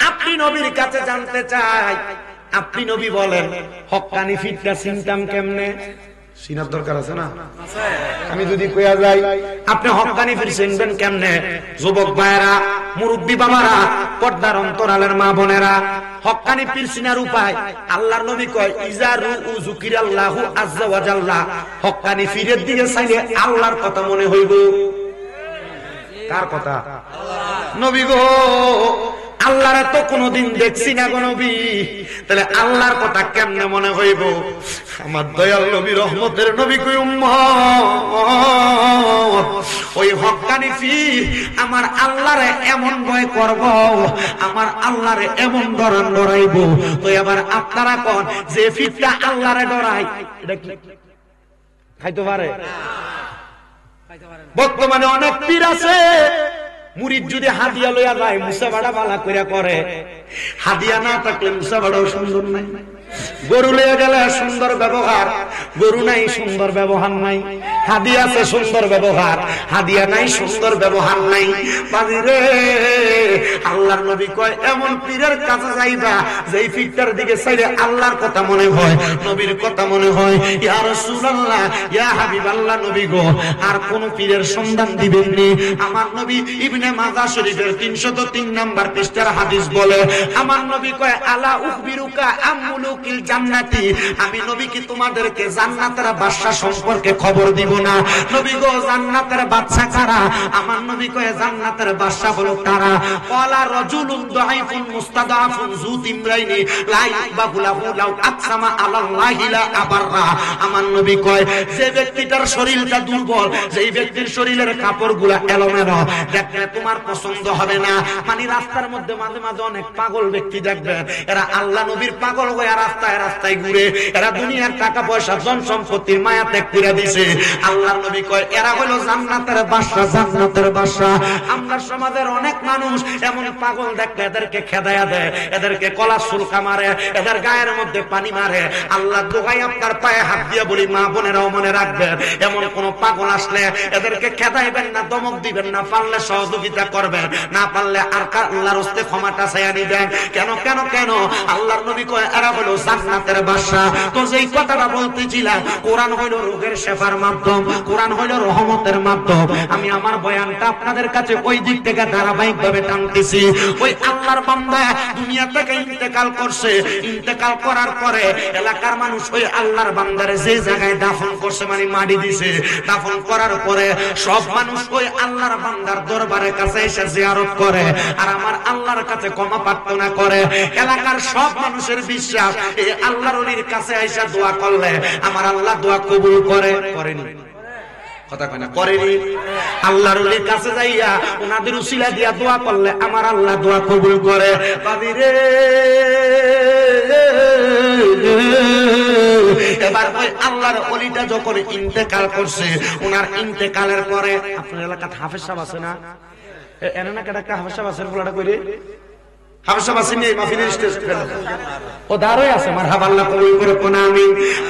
আপনি নবীর কাছে জানতে চাই, আপনি নবী বলেন হক্কানি ফিরটা চিনতাম কেমনে? চিনার দরকার আছে না? আমি যদি কইয়া যাই আপনি হক্কানি ফির চিনবেন কেমনে? যুবক ভাইরা, মুরব্বী বাবারা, পর্দার অন্তরালের মা বোনেরা, হক্কানি পীর চিনার উপায় আল্লাহর নবী কয়, ইজারু যুকিরাল্লাহু আযজা ওয়া জাল্লা, হক্কানি ফিরের দিকে চাইলে আল্লাহর কথা মনে হইব। কার কথা? নবী গো, আল্লাহরে তো কোনদিন দেখছি না গো নবী, তাহলে আল্লাহর কথা কেমনে মনে হইব? আমার দয়াল নবী, রহমতের নবী কই, উম্মত, ওই হক্কানি পীর আমার আল্লাহরে এমন ভয় করব, আমার আল্লাহরে এমন ডরাইব। তো এবার আপনারা কোন, যে পীরটা আল্লাহরে ডরায় এটা কি খাইতে পারে? বর্তমানে অনেক পীর আছে, মুরিদ যদি হাদিয়া লইয়া যায় মুসাবাড়া বালা কইরা করে, হাদিয়া না থাকলে মুসাবাড়াও সুন্দর নাই। গরু লইয়া গেলে সুন্দর ব্যবহার, গরু নাই সুন্দর ব্যবহার নাই। হাদিয়া আছে সুন্দর ব্যবহার, হাদিয়া নাই সুন্দর ব্যবহার নাই। বাজিরে, আল্লাহর নবী কয় এমন পীরের কাছে যাইবা যেই পীরটার দিকে চাইলে আল্লাহর কথা মনে হয়, নবীর কথা মনে হয়। ইয়া রাসূলুল্লাহ, ইয়া হাবিবাল্লাহ, নবী গো, আর কোন পীরের সন্ধান দিবেন নি? আমার নবী ইবনে মাজাহ শরীফের 303 নাম্বার পৃষ্ঠার হাদিস বলে, আমার নবী কয়, আলা উখবিরুকা আমুলুকিল জান্নাতি, আমি নবী কি তোমাদেরকে জান্নাতের বাদশা সম্পর্কে খবর দিব? না। নবী গো জান্নাতের বাদশা কারা? আমার নবী কয় জান্নাতের বাদশা হলো তারা। ওয়ালা রাজুলুন দাঈফুন মুস্তাদাফুন যু তিমরাইনি লা ইকবাহু লাহু লাউ আকসামা আলাল্লাহি লা আবাররা। আমার নবী কয় যে ব্যক্তিটার শরীরটা দুর্বল, যেই ব্যক্তির শরীরের কাপড়গুলা এলোমেলো, দেখলে তোমার পছন্দ হবে না। মানে রাস্তার মধ্যে মাঝে মাঝে অনেক পাগল ব্যক্তি দেখবেন, এরা আল্লাহ নবীর পাগল হয়ে রাস্তায় রাস্তায় ঘুরে, এরা দুনিয়ার টাকা পয়সা জন সম্পত্তির মায়া ত্যাগ করে দিছে। আল্লাহর নবী কয় এরা হলো জান্নাতের বাদশা, জান্নাতের বাদশা। আমরা সমাজের অনেক মানুষ এমন পাগল দেখলে এদেরকে খেদায়া দেয়, এদেরকে কলা সুলকা মারে, এদের গায়ের মধ্যে পানি মারে। আল্লাহ দোহাই আপনার পায়ে হাত দিয়ে বলি মা বোনেরাও মনে রাখবেন, এমন কোন পাগল আসলে এদেরকে খেদাইবেন না, দমক দিবেন না, পারলে সহযোগিতা করবেন, না পারলে আর আল্লাহর হস্তে ক্ষমাটা চাইয়া নিবেন। কেন কেন কেন? আল্লাহর নবী কয় এরা হলো জান্নাতের বাদশা। তো যেই কথাটা বলতেছিলাম, কোরআন হইল রোগের শেফার মাধ্যম, কোরআন হইল রহমতের মাধ্যম। আমি আমার বয়ানটা আপনাদের কাছে ওই দিক থেকে ধারাবাহিক ভাবে টানতেছি। ওই আল্লাহর বান্দা দুনিয়া থেকে ইন্তেকাল করছে, ইন্তেকাল করার পরে এলাকার মানুষ ওই আল্লাহর বান্দারে যে জায়গায় দাফন করছে, মানে মাটি দিছে, দাফন করার পরে সব মানুষ ওই আল্লাহর বান্দার দরবারের কাছে এসে জিয়ারত করে, আর আমার আল্লাহর কাছে ক্ষমা প্রার্থনা করে। এলাকার সব মানুষের বিশ্বাস এই আল্লাহর ওলির কাছে এসে দোয়া করলে আমার আল্লাহ দোয়া কবুল করে। করেনি? কথা কয় না করেনি? আল্লাহর ওলির কাছে যাইয়া ওনাদের উসিলা দিয়া দোয়া করলে আমার আল্লাহ দোয়া কবুল করে। বাবিরে এবার ওই আল্লাহর ওলিটা যখন ইন্তেকাল করছে, ওনার ইন্তেকালের পরে আপনার এলাকাতে হাফেজ সাহেব আছে না? এনে না কেটা হাফেজ সাহেব আছে বলাটা কইরে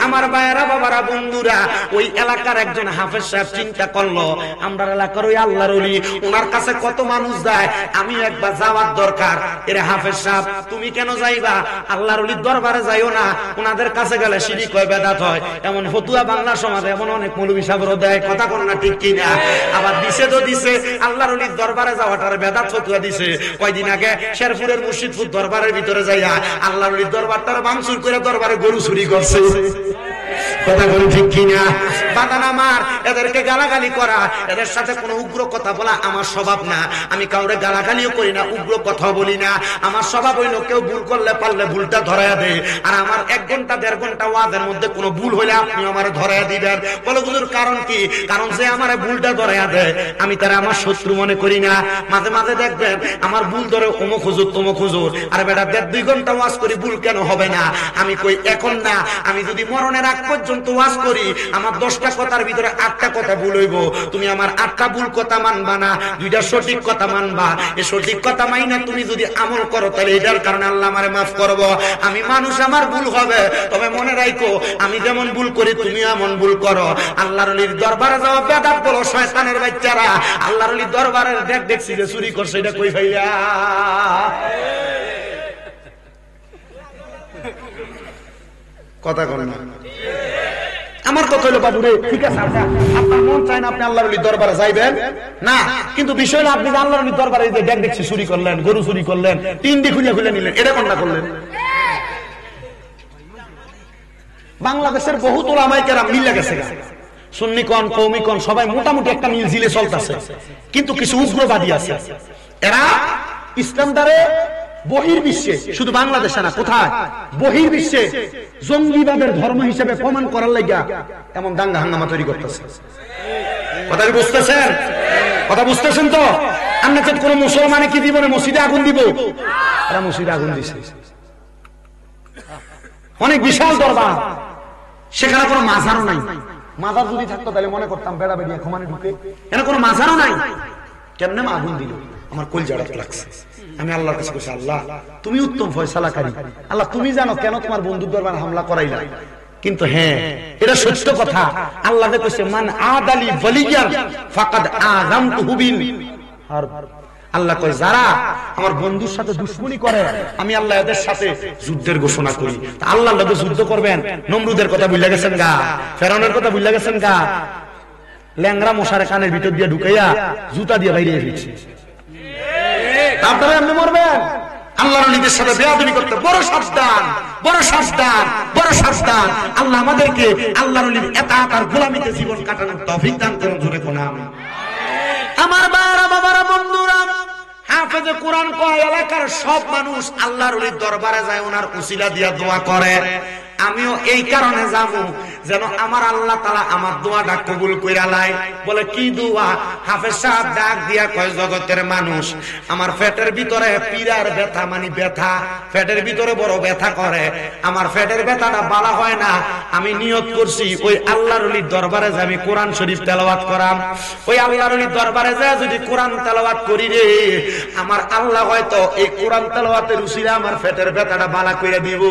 আমার ভাইয়েরা বাবারা বন্ধুরা, ওই এলাকার একজন হাফেজ সাহেব চিন্তা করলো আমরা এলাকার ওই আল্লাহর ওলি, ওনার কাছে কত মানুষ যায়, আমি একবার যাওয়ার দরকার। এরে হাফেজ সাহেব তুমি কেন যাইবা? আল্লাহর ওলির দরবারে যাইও না, ওনাদের কাছে গেলে শিরিক হয়, বেদাত হয়। এমন ফতুয়া বাংলা সমাজে এমন অনেক মৌলবী সাহেবরা দেয়, কথা কোন না ঠিক কিনা? আবার দিছে তো দিছে, আল্লাহর ওলির দরবারে যাওয়াটার বেদাত ফতুয়া দিছে। কয়দিন আগে শেরপুরের মুর্শিদপুর দরবারের ভিতরে যাইয়া আল্লাহর ওলির দরবারটার ভাঙচুর করে দরবারে গরু চুরি করছে। কথা বলি ঠিক কিনা? বাদান আমার, এদেরকে গালাগালি করা, এদের সাথে কোনো উগ্র কথা বলা আমার স্বভাব না। আমি কাউরে গালাগালিও করি না, উগ্র কথা বলি না। আমার স্বভাব হইল কেউ ভুল করলে পারলে ভুলটা ধরাইয়া দেয়। আর আমার 1 ঘন্টা 1.5 ঘন্টা ওয়াজের মধ্যে কোনো ভুল হইলে আপনি আমার ধরাইয়া দিবেন। বলে হুজুর কারণ কি? কারণ যে আমার ভুলটা ধরাইয়া দেয় আমি তারা আমার শত্রু মনে করি না। মাঝে মাঝে দেখবেন আমার ভুল ধরে অমুক হুজুর তমুক হুজুর, আর বেটা 1.5-2 ঘন্টা ওয়াজ করি, ভুল কেন হবে না? আমি কই এখন না, আমি যদি মরণের আগ পর্যন্ত ওয়াজ করি, আমার 10টা কথার ভিতরে 8টা কথা ভুল হইব, তুমি আমার 8টা ভুল কথা মানবা না, 2টা সঠিক কথা মানবা। এই সঠিক কথা মাইনা তুমি যদি আমল করো, তাহলে এটার কারণে আল্লাহ আমারে মাফ করব। আমি মানুষ, আমার ভুল হবে, তবে মনে রাখো আমি যেমন ভুল করি তুমি এমন ভুল করো। আল্লাহর ওলির দরবারে যাওয়া বেদাত বলো শয়তানের বাচ্চারা। আল্লাহর ওলির দরবারে দেখছি যে চুরি করছে, এটা কই ভাইয়া? কথা কর না। আমার কথা হলো বাবু রে, ঠিক আছে আপনার মন চায় না আপনি আল্লাহর ওলির দরবারে যাইবেন না, কিন্তু বিষয় না আপনি আল্লাহর ওলির দরবারে যে দেখছি চুরি করলেন, গরু চুরি করলেন, 3 খুলে খুলে নিলেন, এটা কোনটা করলেন? বাংলাদেশের বহুত ওলামায়ে কেরাম মিলে গেছে, সুন্নি কোন কওমি কোন সবাই মোটামুটি একটা মিল জিলে চলতেছে, কিন্তু কিছু উগ্রবাদী আছে, এরা ইসলাম দ্বারে বহির্বিশ্বে, শুধু বাংলাদেশে না, কোথায় বহির্বিশ্বে জঙ্গিবাদের ধর্ম হিসেবে প্রমাণ করার লাগা এমন দাঙ্গা হাঙ্গামা তৈরি করতেছে। কথা বুঝতেছেন? কথা বুঝতেছেন তো? আমরা তো কোন মুসলমানে কি দিব না মসজিদে আগুন দিব? এরা মসজিদে আগুন দিছে। অনেক বিশাল দরবার, সেখানে কোনো মাজারও নাই। মাজার যদি থাকতো তাহলে মনে করতাম বেড়া বেড়িয়া ক্ষমানে ঢুকে, এখানে কোনো মাজারও নাই। কেমনে আগুন দিল? আমার কলজাটা লাগছে। আমি আল্লাহর কাছে কইছি, আল্লাহ তুমি উত্তম ফয়সালাকারী, আল্লাহ তুমি জানো কেন তোমার বন্ধুর দরবারে হামলা করাইলা। কিন্তু হ্যাঁ, এটা সত্য কথা। আল্লাহ কইছে মান আদালি ওয়ালিয়ান ফাকাদ আযামতুহু বিল হারব। আল্লাহ কয় যারা আমার বন্ধুর সাথে দুশমনি করে আমি আল্লাহ এদের সাথে যুদ্ধের ঘোষণা করি। আল্লাহর লগে যুদ্ধ করবেন? নমরুদের কথা ভুলে গেছেন গা, ফেরাউনের কথা ভুলে গেছেন গা, ল্যাংরা মশারে কানের ভিতর দিয়ে ঢুকাইয়া জুতা দিয়ে বাইরে ফিরছে। আপনারা এমনি মরবেন? আল্লাহর ওলিদের সাথে বেয়াদবি করতে বড় সাবধান, বড় সাবধান, বড় সাবধান। আল্লাহ আমাদেরকে আল্লাহর ওলির ইতাআত আর গোলামিতে জীবন কাটানোর তৌফিক দান করুন। জোরে কোন আমিন। আমার বাবারা, বাবারা, বন্ধুরা, হাফেজে কোরআন কয় এলাকার সব মানুষ আল্লাহর ওলির দরবারে যায়, ওনার উসিলা দিয়া দোয়া করে। আমিও এই কারণে যাবো যেন আমার আল্লাহ তাআলা আমার দোয়াটা কবুল কইরা লাই। বলে কি দোয়া? হাফেজ সাহেব ডাক দিয়া কয়, জগতের মানুষ, আমার পেটের ভিতরে পীড়ার ব্যথা, মানে ব্যথা, পেটের ভিতরে বড় ব্যথা করে, আমার পেটের ব্যথাটা ভালো হয় না। আমি নিয়ত করছি ওই আল্লাহর ওলির দরবারে যাই, আমি কোরআন শরীফ তেলাওয়াত করাম। ওই আল্লাহর ওলির দরবারে যায় যদি কোরআন তেলাওয়াত করি রে, আমার আল্লাহ হয়তো এই কোরআন তেলাওয়াতের উসিলা আমার পেটের ব্যথাটা ভালো কইরা দিব।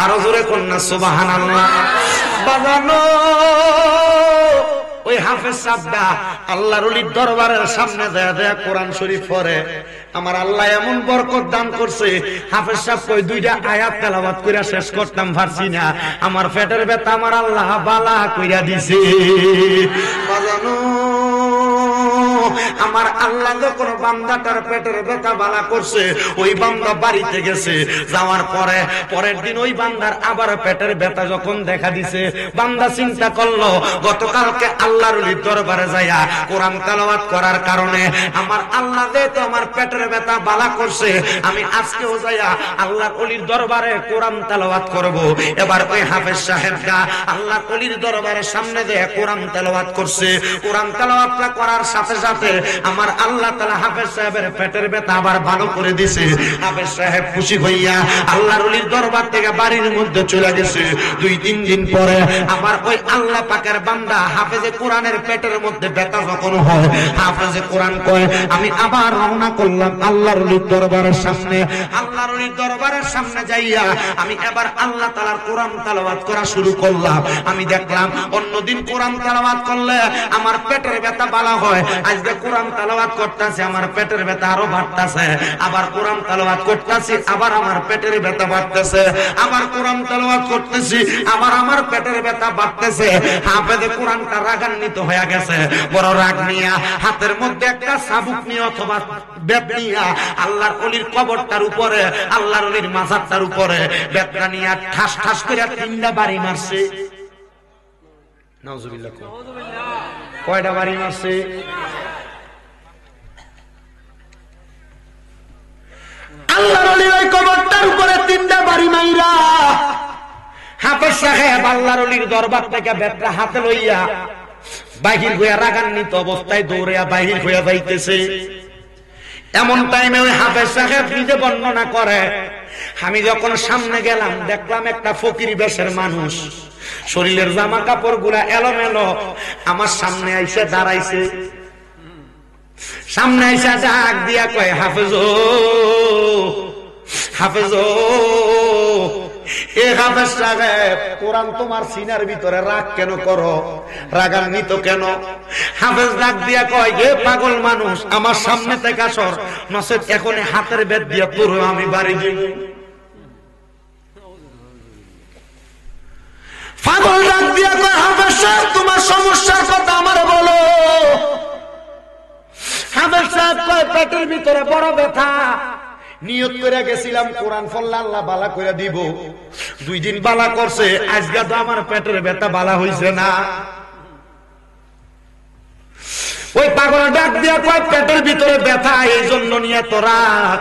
আরো জোরে কন্যা সুবহানাল্লাহ। বাজানো ওই হাফেজ সাহেবটা আল্লাহর ওলির দরবারের সামনে দেয়া দেয়া কোরআন শরীফ পড়ে। আমার আল্লাহ এমন বরকত দান করছে, হাফেজ সাহেব কই দুইটা আয়াত তেলাওয়াত কইরা শেষ করতাম পারছি না, আমার পেটের ব্যথা আমার আল্লাহ বালা কইরা দিছে। বাজানো আমার আল্লাহ যখন বান্দাটার পেটের ব্যথা বালা করছে, ওই বান্দা বাড়িতে গেছে, যাওয়ার পরে পরের দিন ওই বান্দার আবার পেটের ব্যথা যখন দেখা দিছে, বান্দা চিন্তা করলো গতকালকে আল্লাহর ওলির দরবারে যাইয়া কোরআন তেলাওয়াত করার কারণে আমার আল্লাহ যেহেতু আমার পেটের ব্যথা বালা করছে, আমি আজকেও যাইয়া আল্লাহর ওলির দরবারে কোরআন তেলাওয়াত করব। এবার ওই হাফেজ সাহেবটা আল্লাহর ওলির দরবারের সামনে দিয়ে কোরআন তেলাওয়াত করছে। কোরআন তেলাওয়াতটা করার সাথে সাথে আমার আল্লাহ তাআলা হাফেজ সাহেবের পেটের ব্যথা আবার ভালো করে দিয়েছে। হাফেজ সাহেব খুশি হইয়া আল্লাহর ওলির দরবার থেকে বাড়ির মধ্যে চলে গেছে। 2-3 দিন পরে আবার ওই আল্লাহ পাকের বান্দা হাফেজে কোরআনের পেটের মধ্যে ব্যথা যখন হয়, হাফেজে কোরআন কয়, আমি আবার রওনা করলাম আল্লাহর ওলির দরবারের সামনে। আল্লাহর ওলির দরবারের সামনে যাইয়া আমি এবার আল্লাহ তাআলার কোরআন তেলাওয়াত করা শুরু করলাম। আমি দেখলাম অন্যদিন কোরআন তেলাওয়াত করলে আমার পেটের ব্যথা ভালো হয়, আজকে কোরআন তেলাওয়াত করতেছি আমার পেটের ব্যথা আরো বাড়তেছে, আবার কোরআন তেলাওয়াত করতেছি আবার আমার পেটের ব্যথা বাড়তেছে, আবার কোরআন তেলাওয়াত করতেছি আবার আমার পেটের ব্যথা বাড়তেছে। হাফেজে কোরআনটা রাগান্বিত হয়ে গেছে, বড় রাগ নিয়া হাতের মধ্যে একটা চাবুক নিয়ে অথবা বেত নিয়া আল্লাহর ওলির কবরটার উপরে, আল্লাহর ওলির মাজারটার উপরে বেতটা নিয়ে ঠাস ঠাস করে 3টা বাড়ি মারছে। নাউজুবিল্লাহ। কয়টা বাড়ি মারছে? আল্লাহর ওলির ওই কবরটার উপরে 3টা বাড়ি মাইরা হাফেজ সাহেব আল্লাহর ওলির দরবার থেকে বেতটা হাতে লইয়া বাহির হইয়া রাগান্বিত অবস্থায় দৌড়িয়া বাহির হইয়া যাইতেছে। এমন টাইমে ওই হাফেজ সাহেব নিজে বর্ণনা করে, আমি যখন সামনে গেলাম দেখলাম একটা ফকির বেশের মানুষ, শরীরের জামা কাপড় গুলা এলোমেলো, আমার সামনে আইসা দাঁড়াইছে। সামনে আইসা ডাক দিয়া কয়, হাফেজ হাফেজ এ হাফেজ সাহেব, কোরআন তোমার সিনার ভিতরে রাগ কেন করো, রাগান্বিত কেন? হাফেজ ডাক দিয়া কয়, গে পাগল মানুষ, আমার সামনে থেকে সর, নচেত এখন হাতের বেত দিয়া তোর আমি বাড়ি দিব। পাগল ডাক দিয়া কয়, হাফেজ সাহেব তোমার সমস্যার কথা আমার বলো। হাফেজ সাহেব কয়, পেটের ভিতরে বড় ব্যথা, নিয়ত করে গেছিলাম কোরআন পড়লে আল্লাহ বালা করে দিব, 2 দিন বালা করছে, আজকে তো আমার পেটের ব্যথা বালা হইছে না। ওই পাগল ডাক দিয়া কয়, পেটের ভিতরে ব্যথা এই জন্য নিয়ে তো রাগ।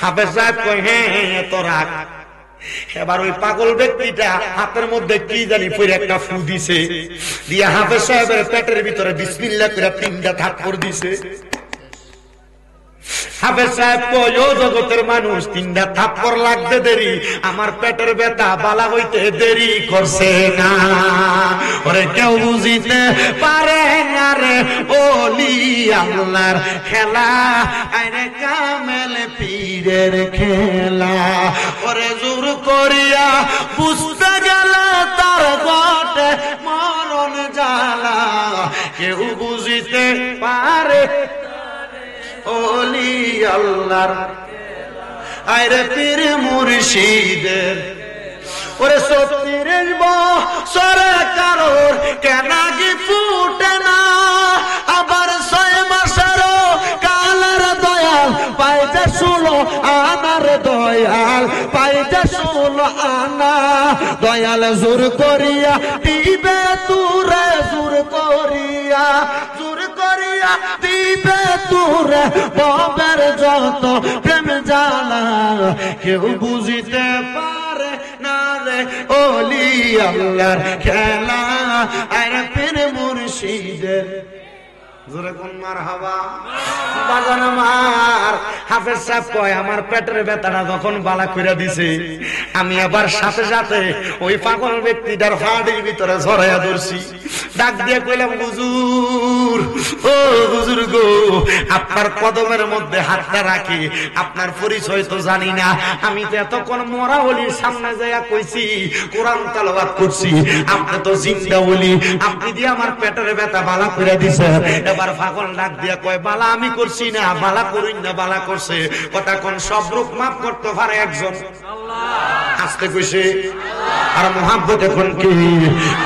হাফেজ সাহেব কয়, হ্যাঁ এত রাগ। এবার ওই পাগল ব্যক্তিটা হাতের মধ্যে কি জানি পরে একটা ফু দিছে, দিয়া হাফেজ সাহেবের পেটের ভিতরে বিসমিল্লাহ করে 3টা থাপ্পড় দিছে। হাফেজ সাহেব কয়, ও জগতের মানুষ, 3টা থাপ্পড় লাগতে দেরি, আমার পেটের ব্যথা বালা হইতে দেরি করছে না। ওরে কেউ বুঝিতে পারে না রে ওলি আল্লাহর খেলা, আরে কামেল পীরের খেলা। ওরে জোর করিয়া বুঝতে গেলে তার ঘটে মরণ জ্বালা, কেউ বুঝিতে পারে ওলি আল্লাহর আরে পীর মুর্শিদের। ওরে 36 বছরে কারোর কেনাগি ফুটে না, আবার 6 মাসেরও কালার দয়াল পাইতে যে ষোল আনা দয়াল জোর করিয়া দিবে তুরে জোর করিয়া দিবে তুরে ববের যত প্রেম জ্বালা কেউ বুঝিতে পারে না রে ওলি আল্লাহর খেলা আর পীর মুর্শিদের জোরে কোন মারহাবা বাজান আমার হাফেজ সাহেব কয় আমার পেটের ব্যথাটা যখন বালা কইরা দিছে আমি আবার সাথে সাথে ওই পাগল ব্যক্তিটার হাড়ির ভিতরে ঝরাইয়া ধরছি ডাক দিয়ে কইলাম হুজুর ও হুজুর গো আপনার কদমের মধ্যে হাতটা রাখি আপনার পরিচয় তো জানি না আমি তো এতক্ষণ মরা ওলির সামনে যাইয়া কইছি কোরআন তেলাওয়াত করছি আপনি তো জিন্দা ওলি আপনি দিয়ে আমার পেটের ব্যথা বালা কইরা দিছেন এবার পাগল ডাক দিয়া কয় বালা আমি করছি না বালা করিন না বালা করছে কথা কোন সব রূপ মাফ করতে পারে একজন আল্লাহ আজকে কইছে আর মোহাব্বত এখন কি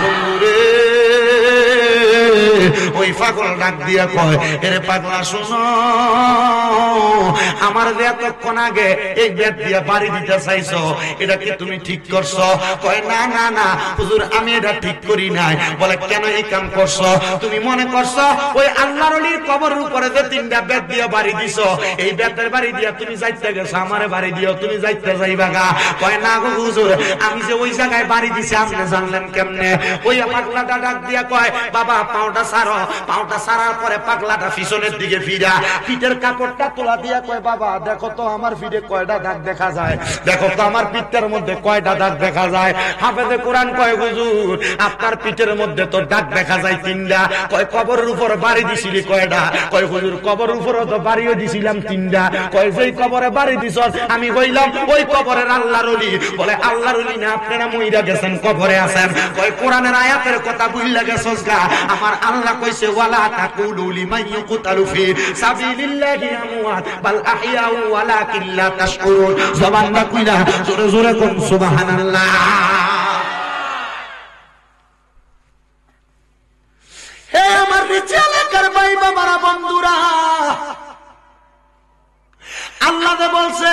বন্ধুরে ওই পাগল ডাক দিয়া কয় এরে পাগলা শোনো আমার যে এতক্ষণ আগে এই বেদ দিয়া বাড়ি দিতে চাইছো এটা কি তুমি ঠিক করছো কয় না না না হুজুর আমি এটা ঠিক করি নাই বলে কেন এই কাম করছো তুমি মনে করছো ওই আল্লাহর ওলির কবরের উপরে যে তিনটা বেদ দিয়া বাড়ি দিছো এই বেদের বাড়ি দিয়া তুমি যাইতে গেছো আমারে বাড়ি দিও তুমি যাইতে যাইবা গা কয় না গো হুজুর আমি যে ওই জায়গায় বাড়ি দিছি আপনি জানলেন কেমনে ওই পাগলাটা ডাক দিয়া কয় বাবা পাউটা সারো পাউটা সারার পরে পাগলাটা পিছনের দিকে ফিরা পিঠের কাপড়টা তোলা দিয়া কয় বাবা দেখো তো আমার পিঠে কয়টা দাগ দেখা যায় দেখো তো আমার পিঠের মধ্যে কয়টা দাগ দেখা যায় হাফেজে কোরআন কয় হুজুর আপনার পিঠের মধ্যে তো দাগ দেখা যায় তিনটা কয় কবরের উপর বাড়ি দিছিলি কয়টা কয় হুজুর কবরের উপর তো বাড়িও দিছিলাম তিনটা কয় যেই কবরে বাড়ি দিছ আমি কইলাম ওই কবরের আল্লাহর ওলি বলে আল্লাহর ওলি না আপনারা মইরা গেছেন কবরে আছেন কয় কোরআনের আয়াতের কথা বুঝলা গেছস গা আমার আল্লাহ কইছে ওয়ালা তাকুলু লিমান ইয়াকুতালু ফি সাবিলিল্লাহি আমওয়াত বাল আহইয়াউ ওয়ালাকিন লা তাশকুরুন জবানটা কইলা জোরে জোরে কোন সুবহানাল্লাহ হে আমার নিচে এলাকার ভাই বাবারা বন্ধুরা আল্লাহ বলছে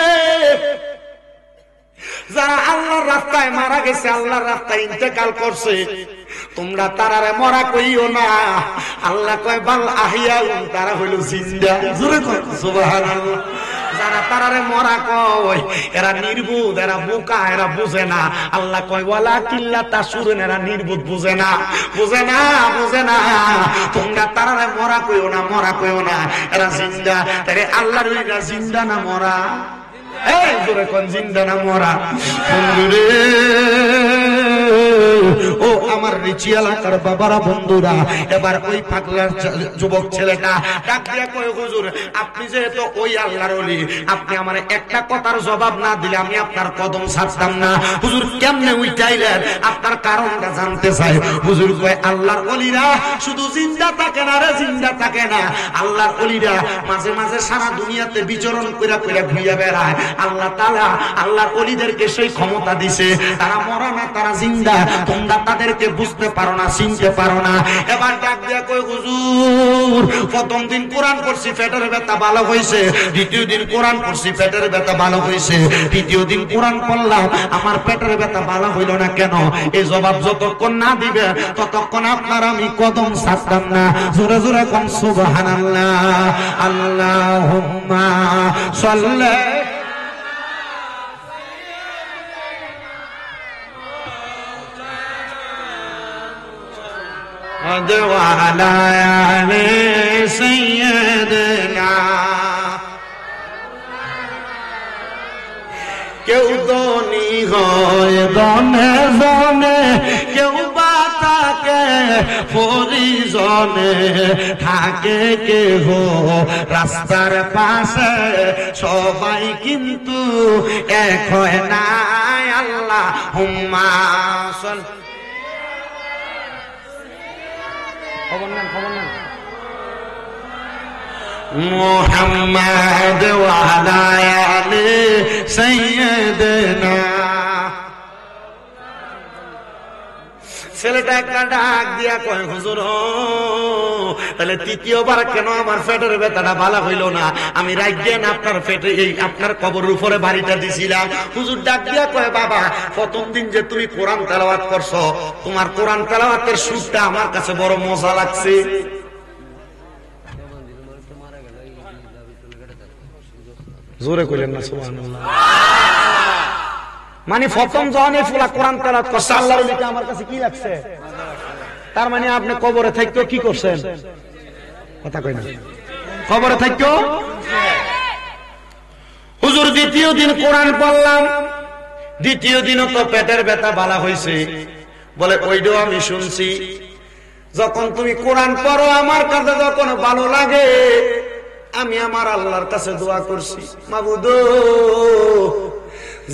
যারা আল্লাহর রাস্তায় মারা গেছে আল্লাহর রাস্তায় ইন্তেকাল করছে তোমরা তারারে মরা কইও না আল্লাহ কয় বাল আহিয়া তারা হইল জিন্দা জোরে কয় সুবহানাল্লাহ যারা তারারে মরা কয় এরা নির্বুধ এরা বোকা এরা বুঝে না আল্লাহ কয় ওয়ালা কিল্লা তাসুরুন এরা নির্বুধ বুঝে না তোমরা তারারে মরা কইও না এরা জিন্দা তারে আল্লাহর ওইরা জিন্দা না মরা এই জোরে কোন জিন্দা না মরা বন্ধুরে ও আমার রিচি এলাকার বাবারা বন্ধুরা এবার ওই পাগলার যুবক ছেলেটা ডাক দিয়া কয় হুজুর আপনি যেহেতু ওই আল্লাহর ওলি আপনি আমার একটা কথার জবাব না দিলে আমি আপনার কদম ছাড়তাম না হুজুর কেমনে উঠাইলেন আপনার কারণটা জানতে চাই হুজুর কয় আল্লাহর ওলিরা শুধু জিন্দা থাকে না রে জিন্দা থাকে না আল্লাহর ওলিরা মাঝে মাঝে সারা দুনিয়াতে বিচরণ কইরা ঘুরিয়া বেড়ায় আল্লাহ তাআলা আল্লাহর ওলিদেরকে সেই ক্ষমতা দিছে তারা মরা না তারা জিন্দা তোমরা তাদেরকে বুঝতে পারো না চিনতে পারো না এবার ডাক দিয়া কই হুজুর প্রথম দিন কোরআন পড়ছি পেটের ব্যথা ভালো হইছে দ্বিতীয় দিন কোরআন পড়ছি পেটের ব্যথা ভালো হইছে তৃতীয় দিন কোরআন পড়লাম আমার পেটের ব্যথা ভালো হইল না কেন এই জবাব যতক্ষণ না দিবে ততক্ষণ আপনার আমি কদম ছাড়তাম না জোরে জোরে কোন সুবহানাল্লাহ আল্লাহুম্মা সাল্লি وعلى آل سيدنا কেউ ধনী হয় দনে জনে কেউ বা থাকে পরিজনে থাকে কেহ রাস্তার পাশে সবাই কিন্তু এক হয় না আল্লাহুম্মা সাল্লি মুহাম্মদ ওয়া আলা আলি সাইয়্যিদিনা ছেলেটা একটা ডাক দিয়া কয় হুজুর তাহলে তৃতীয়বার কেন আমার পেটের ব্যথাটা ভালো হইল না? আমি রাখবেন আপনার পেটে এই আপনার কবরের উপরে বাড়িটা দিছিলাম। হুজুর ডাক দিয়া কয়, বাবা প্রথম দিন যে তুমি কোরআন তেলাওয়াত করছো, তোমার কোরআন তেলাওয়াতের সুরটা আমার কাছে বড় মজা লাগছে। জোরে কইলেন না সুবহানাল্লাহ। মানে প্রথম যখন এই ফুলা কোরআন তেলাওয়াত করছে আল্লাহর ওলিকে আমার কাছে কি লাগছে? তার মানে আপনি কবরে থাকতেও কি করছেন? কথা কই না, কবরে থাকতেও। হুজুর দ্বিতীয় দিন কোরআন পড়লাম, দ্বিতীয় দিনও তো পেটের ব্যথা ভালো হয়েছে। বলে ওইটাও আমি শুনছি, যখন তুমি কোরআন পড়ো আমার কাছে যখন ভালো লাগে, আমি আমার আল্লাহর কাছে দোয়া করছি, মাবুদ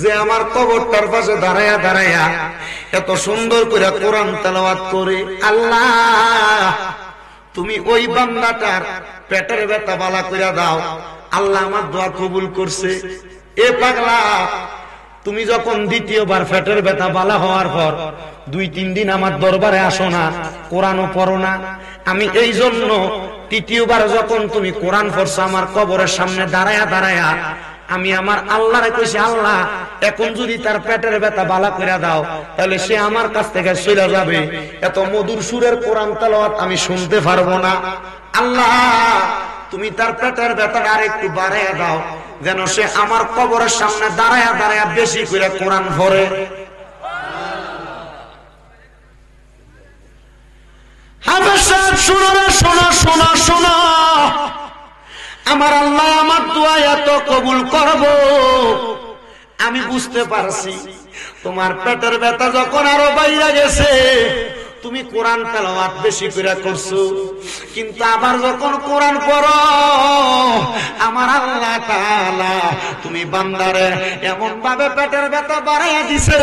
যে আমার কবরটার পাশে দাঁড়ায়া দাঁড়ায়া এত সুন্দর করে কোরআন তেলাওয়াত করে, আল্লাহ তুমি ওই বান্দাটার পেটের ব্যথা ভালো করে দাও। আল্লাহ আমার দোয়া কবুল করছে। এ পাগলা, তুমি যখন দ্বিতীয়বার পেটের ব্যথা ভালো হওয়ার পর 2-3 দিন আমার দরবারে আসো না, কোরআনও পড়ো না। আমি এই জন্য তৃতীয়বার যখন তুমি কোরআন পড়ছো আমার কবরের সামনে দাঁড়ায়া দাঁড়ায়া আমি আমার আল্লাহরে কইছি, আল্লাহ এখন যদি তার পেটের ব্যথা ভালো করে দাও তাহলে সে আমার কাছ থেকে চলে যাবে, এত মধুর সুরের কোরআন তেলাওয়াত আমি শুনতে পারবো না। আল্লাহ তুমি তার পেটের ব্যথাটা আর একটু বাড়াইয়া দাও, যেন সে আমার কবরের সামনে দাঁড়ায়া দাঁড়ায়া বেশি করে কোরআন পড়ে। হাফেজ সাহেব শুনো রে, শোনো শোনো শোনো, আমার আল্লাহ আমার দোয়া এত কবুল করব আমি বুঝতে পারছি। তোমার পেটের ব্যথা যখন আরো বাইরে গেছে, তুমি কোরআন তেলাওয়াত বেশি করে করছো, কিন্তু আবার যখন কোরআন পড়ো আমার আল্লাহ তাআলা তুমি বান্দারে এমন ভাবে পেটের ব্যথা বাড়াইয়া দিছে,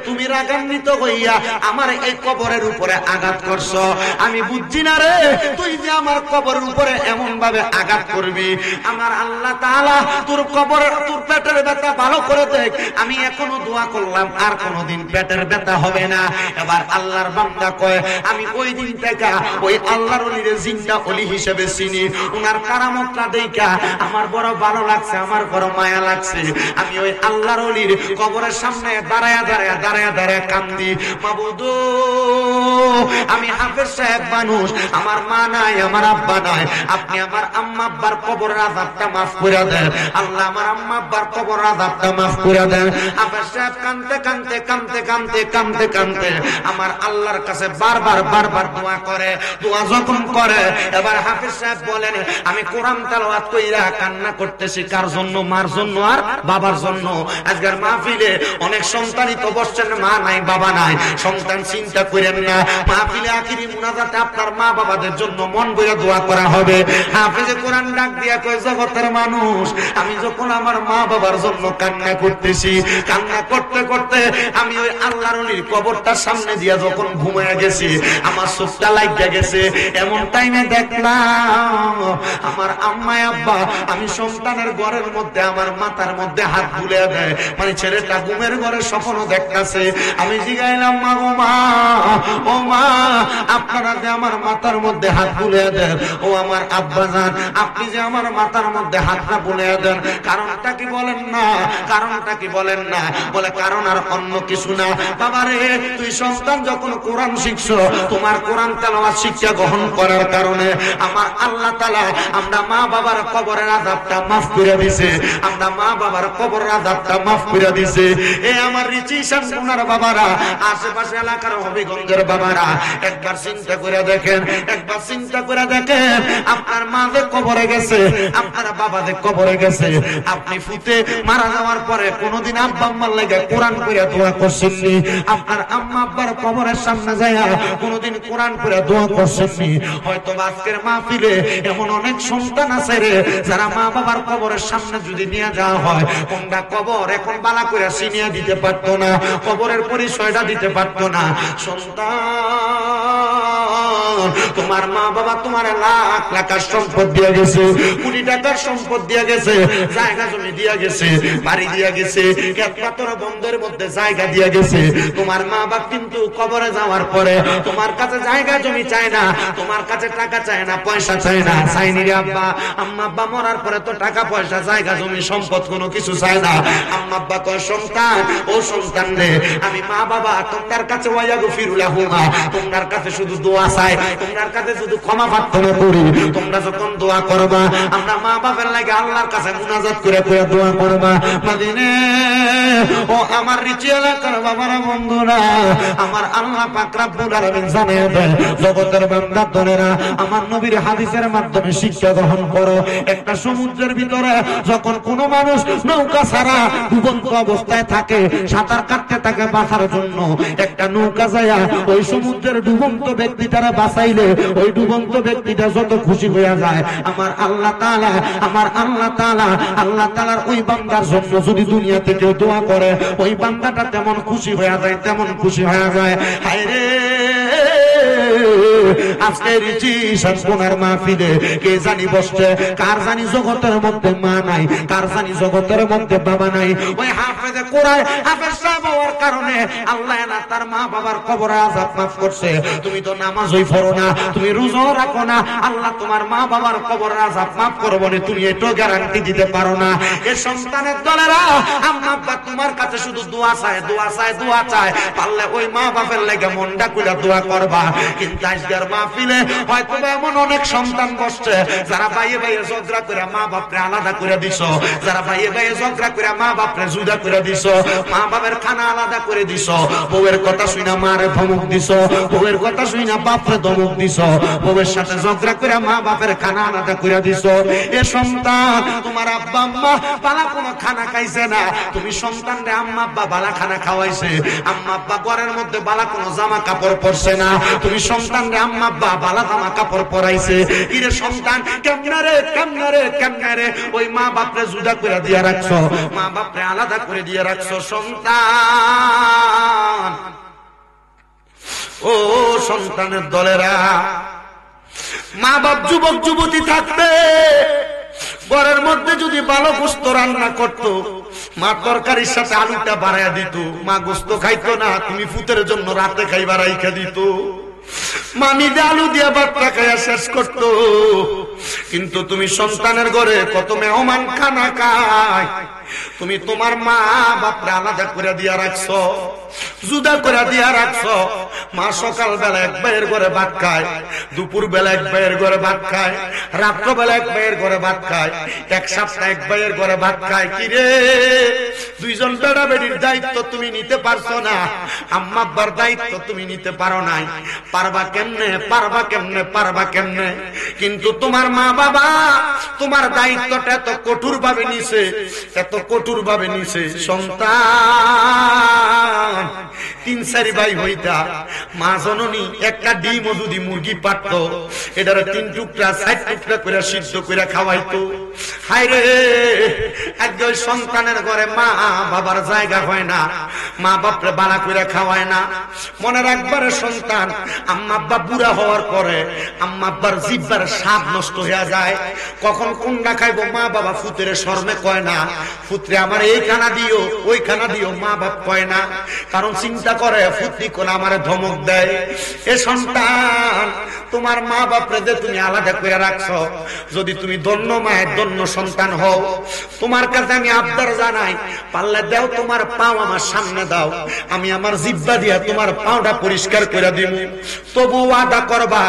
তুমি রাগান্বিত হইয়া আমার এই কবরের উপরে আঘাত করছো। আমি বুঝছি না রে, তুই যে আমার কবরের উপরে এমন ভাবে আঘাত করবি। আমার আল্লাহ তাআলা তোর কবরের তোর পেটের ব্যথা ভালো করে দেখ। আমি এখনো দোয়া করলাম আর কোনোদিন পেটের ব্যথা হবে না। এবার আল্লাহর বান্দা কয়, আমি ওই দিন থেকে ওই আল্লাহর ওলিরে জিন্দা ওলি হিসেবে চিনি। উনার কারামতটা দেখা আমার বড় ভালো লাগছে, আমার বড় মায়া লাগছে। আমি ওই আল্লাহর ওলির কবরের সামনে দাঁড়ায়া দাঁড়ায়া দাঁড়ায়া দাঁড়ায়া কান্দি, মাবুদ আমি হাফেজ সাহেব মানুষ, আমার মা নাই, আমার আব্বা নাই, আপনি আমার আম্মা আব্বার কবরের আযাবটা মাফ করে দেন। আল্লাহ আমার আম্মা আব্বার কবরের আযাবটা মাফ করে দেন। হাফেজ সাহেব কাঁদতে কাঁদতে কাঁদতে কাঁদতে কাঁদতে কাঁদতে আমার আল্লাহর কাছে বারবার বারবার দোয়া করে। দোয়া যখন করে এবার হাফেজ সাহেব বলেন, আমি কোরআন তেলাওয়াত কইরা কান্না করতেছি কার জন্য? মার জন্য আর বাবার জন্য। আজকের মাহফিলে অনেক সন্তানই তো বসছেন, মা নাই বাবা নাই। সন্তান চিন্তা করেন না, মাহফিলে আখিরি মুনাজাতে আপনার মা বাবাদের জন্য মন ভরে দোয়া করা হবে। হাফেজে কোরআন ডাক দিয়া কয়, জগতের মানুষ আমি যখন আমার মা বাবার জন্য কান্না করতেছি, কান্না করতে করতে আমি ওই আল্লাহর ওলির কবরটার সামনে দিয়া যখন ঘুমায়া গেছি, আমার চোখটা লাগিয়া গেছে। এমন টাইমে দেখলাম আমার আম্মা আব্বা আমি সন্তানের ঘরের মধ্যে আমার মাথার মধ্যে হাত বুলিয়ে দেয়, মানে ছেলেটা ঘুমের ঘরে স্বপ্ন দেখতেছে। আমি জিগাইলাম, মা গো মা, ও মা আপনারা যে আমার মাথার মধ্যে হাত বুলিয়ে দেন, ও আমার আব্বা জান আপনি যে আমার মাথার মধ্যে হাতটা বুলিয়ে দেন, কারণটা কি বলেন না? কারণটা কি বলেন না? বলে কারণ আর অন্য কিছু না। বাবা রে, তুই সন্তান যখন কোরআন শিখছো, তোমার কোরআন তেলাওয়াত শিক্ষা গ্রহণ করার কারণে আমার আল্লাহ তাআলা আমরা মা বাবার কবরের আযাবটা মাফ করে দিয়েছে। আমরা মা বাবার কবরের আযাবটা মাফ করে দিয়েছে। এই আমার রিচিশন গুনার বাবারা, আশেপাশে এলাকার হবিগঞ্জের বাবারা, একবার চিন্তা করে দেখেন, একবার চিন্তা করে দেখেন, আপনার মা যে কবরে গেছে, আপনার বাবা যে কবরে গেছে, আপনি ফুতে মারা যাওয়ার পরে কোনোদিন আব্বা আম্মার লাগা কোরআন পড়ে দোয়া করছেননি? আপনার আম্মা আব্বার কবরের সামনে যায়া কোনোদিন কোরআন পড়ে দোয়া করছেননি? হয়তো আজকের মাহফিলে এমন অনেক সন্তান আছে রে, যারা মা বাবার কবরের সামনে যদি নিয়ে যাওয়া হয়, কোনটা কবর এখন বালা করে চিনিয়ে দিতে পারতো না, কবরের পরিচয়টা দিতে পারতো না। সন্তান তোমার মা বাবা তোমার লাখ লাখ সম্পদ দিয়ে গেছে, কোটি টাকার সম্পদ দিয়ে গেছে, জায়গা জমি দিয়ে গেছে, বাড়ি দিয়ে গেছে, ক্ষেত পাথর বন্ধের মধ্যে জায়গা দিয়ে গেছে। তোমার মা বাপ কিন্তু কবরে যাওয়ার পরে তোমার কাছে জায়গা জমি চায় না, তোমার কাছে টাকা চায় না, পয়সা চায় না, চাইনি রে আব্বা। আম্মা আব্বা মরার পরে তো টাকা পয়সা জায়গা জমি সম্পদ কোনো কিছু চায় না। আম্মা আব্বা কয় সন্তান, ও সন্তান রে, আমি মা বাবা তোমার কাছে ওয়ায়াগফিরুলাহুমা, তোমার কাছে শুধু দোয়া চাই, তোমার কাছে শুধু ক্ষমা প্রার্থনা করি। তোমরা যখন দোয়া করবা, আমরা মা বাবার লাগে আল্লাহর কাছে মুনাজাত করে করে দোয়া করবা। মাদিনে ও আমার রিচি এলাকার বাবারা বন্ধুরা, আমার আল্লাহ পাক রব্বুল আলামিন জানিয়ে দেয়, জগতের বান্দা দলেরা আমার নবীর হাদিসের মাধ্যমে শিক্ষা গ্রহণ করো। একটা সমুদ্রের ভিতরে যখন কোনো মানুষ নৌকা ছাড়া ডুবন্ত অবস্থায় থাকে, সাঁতার কাটতে থাকে বাঁচার জন্য, একটা নৌকা যায় ওই সমুদ্রের ডুবন্ত ব্যক্তিটারা বাঁচাইলে ওই ডুবন্ত ব্যক্তিটা যত খুশি হয়ে যায়, আমার আল্লাহ তাআলা, আমার আল্লাহ তাআলা, আল্লাহ তাআলার ওই বান্দার জন্য যদি দুনিয়া থেকে দোয়া করে, ওই বান্দাটা তেমন খুশি হয়ে যায়, তেমন খুশি হয়ে যায়। হায় রে, আজকে রিচি সম্পূর্ণের মাহফিলে কে জানি বসছে, কার জানি জগতের মধ্যে মা নাই, কার জানি জগতের মধ্যে বাবা নাই। ওই হাফেজে কোরআন হাফেজ সাহেব হওয়ার কারণে আল্লাহ না তার মা বাবার কবরে আযাব মাফ করছে। তুমি তো নামাজই পড়ো না, তুমি রোজাও রাখো না, আল্লাহ তোমার মা বাবার কবরে আযাব মাফ করবে না, তুমি এটো গ্যারান্টি দিতে পারো না। এই সন্তানের দলেরা আম্মা আব্বা তোমার কাছে শুধু দোয়া চায়, দোয়া চায়, দোয়া চায়, পারলে ওই মা বাবার লাগে মনটা খুলে দোয়া করবা। কিন্তু আজকের মাহফিলে হয়তো এমন অনেক সন্তান বসছে যারা বাইয়ে বাইয়ে ঝগড়া করে মা বাপরে আলাদা করে দিছো, যারা বাইয়ে বাইয়ে ঝগড়া করে মা বাপরে জুদা করে দিছো, মা বাবার খানা আলাদা করে দিছো, বউয়ের কথা শুনে মারে ধমক দিছো, বউয়ের কথা শুনে বাপরে ধমক দিছো, বউয়ের সাথে ঝগড়া করে মা বাপের খানা আলাদা করে দিছো। এ সন্তান, তোমার আব্বা আম্মা বালা কোনো খানা খাইছে না, তুমি সন্তানরে আম্মা আব্বা বালা খানা খাওয়াইছে, আম্মা আব্বা ঘরের মধ্যে বালা কোনো জামা কাপড় পরছে না, তুমি সন্তানরে আম্মা আব্বা বালা জামা কাপড় পরাইছে। ইরে সন্তান, কেমনে রে, কেমনে রে, কেমনে রে ওই মা বাপরে জুদা করে দিয়ে রাখছো, মা বাপরে আলাদা করে দিয়ে রাখছো। সন্তান, ও সন্তানের দলেরা, মা বাপ যুবক যুবতী থাকতে ঘরের মধ্যে যদি ভালো গোস্ত রান্না করতো, মা তরকারির সাথে আলুটা বাড়াইয়া দিত, মা গোস্ত খাইতো না, তুমি ফুতের জন্য রাতে খাইবার রাইখা দিত, মা নিজে আলু দিয়ে ভাতটা খাইয়া শেষ করতো। কিন্তু তুমি সন্তানের ঘরে কত মেহমান খানা খায়, তুমি তোমার মা বাপরে আলাদা করে দিয়া রাখছো, জুদা করে দিয়া রাখছো। মা সকাল বেলা এক ভাইয়ের ঘরে ভাত খায়, দুপুর বেলা এক ভাইয়ের ঘরে ভাত খায়, রাত্র বেলা এক ভাইয়ের ঘরে ভাত খায়, এক সপ্তাহ এক ভাইয়ের ঘরে ভাত খায়। কিরে, দুইজন বেড়া বেড়ির দায়িত্ব তুমি নিতে পারছো না, আম্মা আব্বার দায়িত্ব তুমি নিতে পারো নাই। পারবা কেমনে, পারবা কেমনে, পারবা কেমনে? কিন্তু তোমার মা বাবা তোমার দায়িত্বটা এত কঠোর ভাবে নিছে, এত কঠোর ভাবে নিছে। সন্তান, 3-4 ভাই হইতা, মা জননী একটা ডিম ও যদি মুরগি পারত, এটার 3 টুকরা 4 টুকরা করে সিদ্ধ করে খাওয়াইতো। হায় রে, একজন সন্তানের ঘরে মা বাবার জায়গা হয় না, মা বাপরে বালা করে খাওয়ায় না। মনে রাখবার সন্তান, আম্মা আব্বা বুড়া হওয়ার পরে আম্মা আব্বার জিহ্বার স্বাদ নষ্ট হয়ে যায়। কখন কোনটা খাইবো মা বাবা ফুতের শর্মে কয় না, ফুতরে আমার এই খানা দিও, ওই খানা দিও, মা বাপ কয় না, কারণ চিন্তা করে ফুতনি কোন আমারে ধমক দেয়। এ সন্তান, তোমার মা বাপরে যে তুমি আলাদা করে রাখছো, যদি তুমি ধন্য মায়ের ধন্য সন্তান হও, তোমার কাছে আমি আবদার জানাই, পারলে দাও তোমার পাও আমার সামনে দাও, আমি আমার জিহ্বা দিয়া তোমার পাওটা পরিষ্কার করে দিব। তবু ওয়াদা করবা,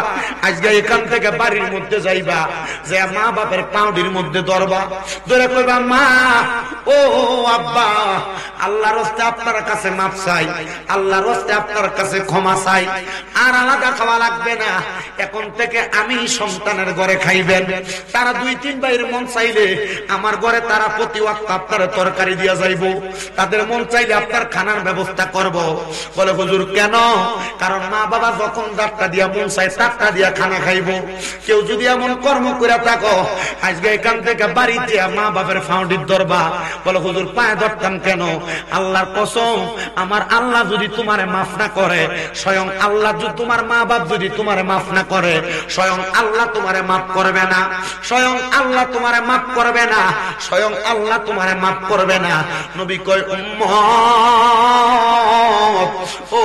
আজকে এখান থেকে বাড়ির মধ্যে যাইবা, যে মা বাপের পাউডির মধ্যে ধরবা, ধরে কইবা, মা ও আব্বা, আল্লাহর রাস্তায় আপনার কাছে মাপ চাই, আল্লাহর রাস্তায় আপনার কাছে ক্ষমা চাই, আর আলাদা খাওয়া লাগবে না, এখন থেকে আমি সন্তানের ঘরে খাইবেন। তারা 2-3 ভাইয়ের মন চাইলে আমার ঘরে তারা প্রতি ওয়াক্ত আপনার তরকারি দিয়া যাইব, তাদের মন চাইলে আপনার খানার ব্যবস্থা করব। বলে হুজুর কেন? কারণ মা বাবা যখন দাঁতটা দিয়া মন চাই তারটা দিয়া খানা খাইব। কেউ যদি এমন কর্ম করে থাকো, আজকে এখান থেকে বাড়িতে মা বাপের ফাউন্ডির দরবা, বলে হুজুর পায়ে ধরতাম কেন? আল্লাহর কসম, আমার আল্লাহ যদি তোমারে মাফ না করে, স্বয়ং আল্লাহ যদি তোমার মা বাপ যদি তোমারে মাফ না করে, স্বয়ং আল্লাহ তোমারে মাফ করবে না, স্বয়ং আল্লাহ তোমারে মাফ করবে না, স্বয়ং আল্লাহ তোমারে মাফ করবে না। নবী কয় উম্মত, ও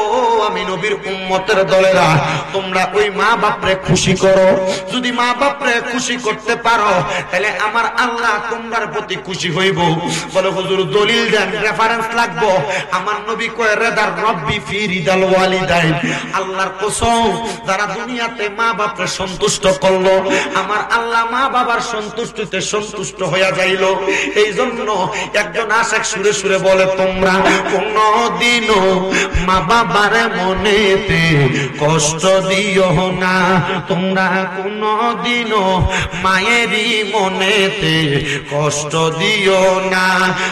আমি নবীর উম্মতের দলেরা, তোমরা ওই মা বাপরে খুশি করো। যদি মা বাপরে খুশি করতে পারো তাহলে আমার আল্লাহ তোমার প্রতি খুশি হইব। বলে হুজুর দলিল দেন, রেফারেন্স লাগবো। আমার নবী কয় রেদার রব্বি ফি রিদাল ওয়ালিদাইন, আল্লাহর কসম যারা দুনিয়াতে মা বাপরে সন্তুষ্ট করলো, আমার আল্লাহ মা বাবার সন্তুষ্টিতে সন্তুষ্ট হইয়া যাইল। এই জন্য একজন আশিক সুরে সুরে বলে তোমরা কোনদিনও মা বাবার মনেতে কষ্ট দিও না, তোমরা কোনদিনও মায়েরই মনেতে কষ্ট দিও না।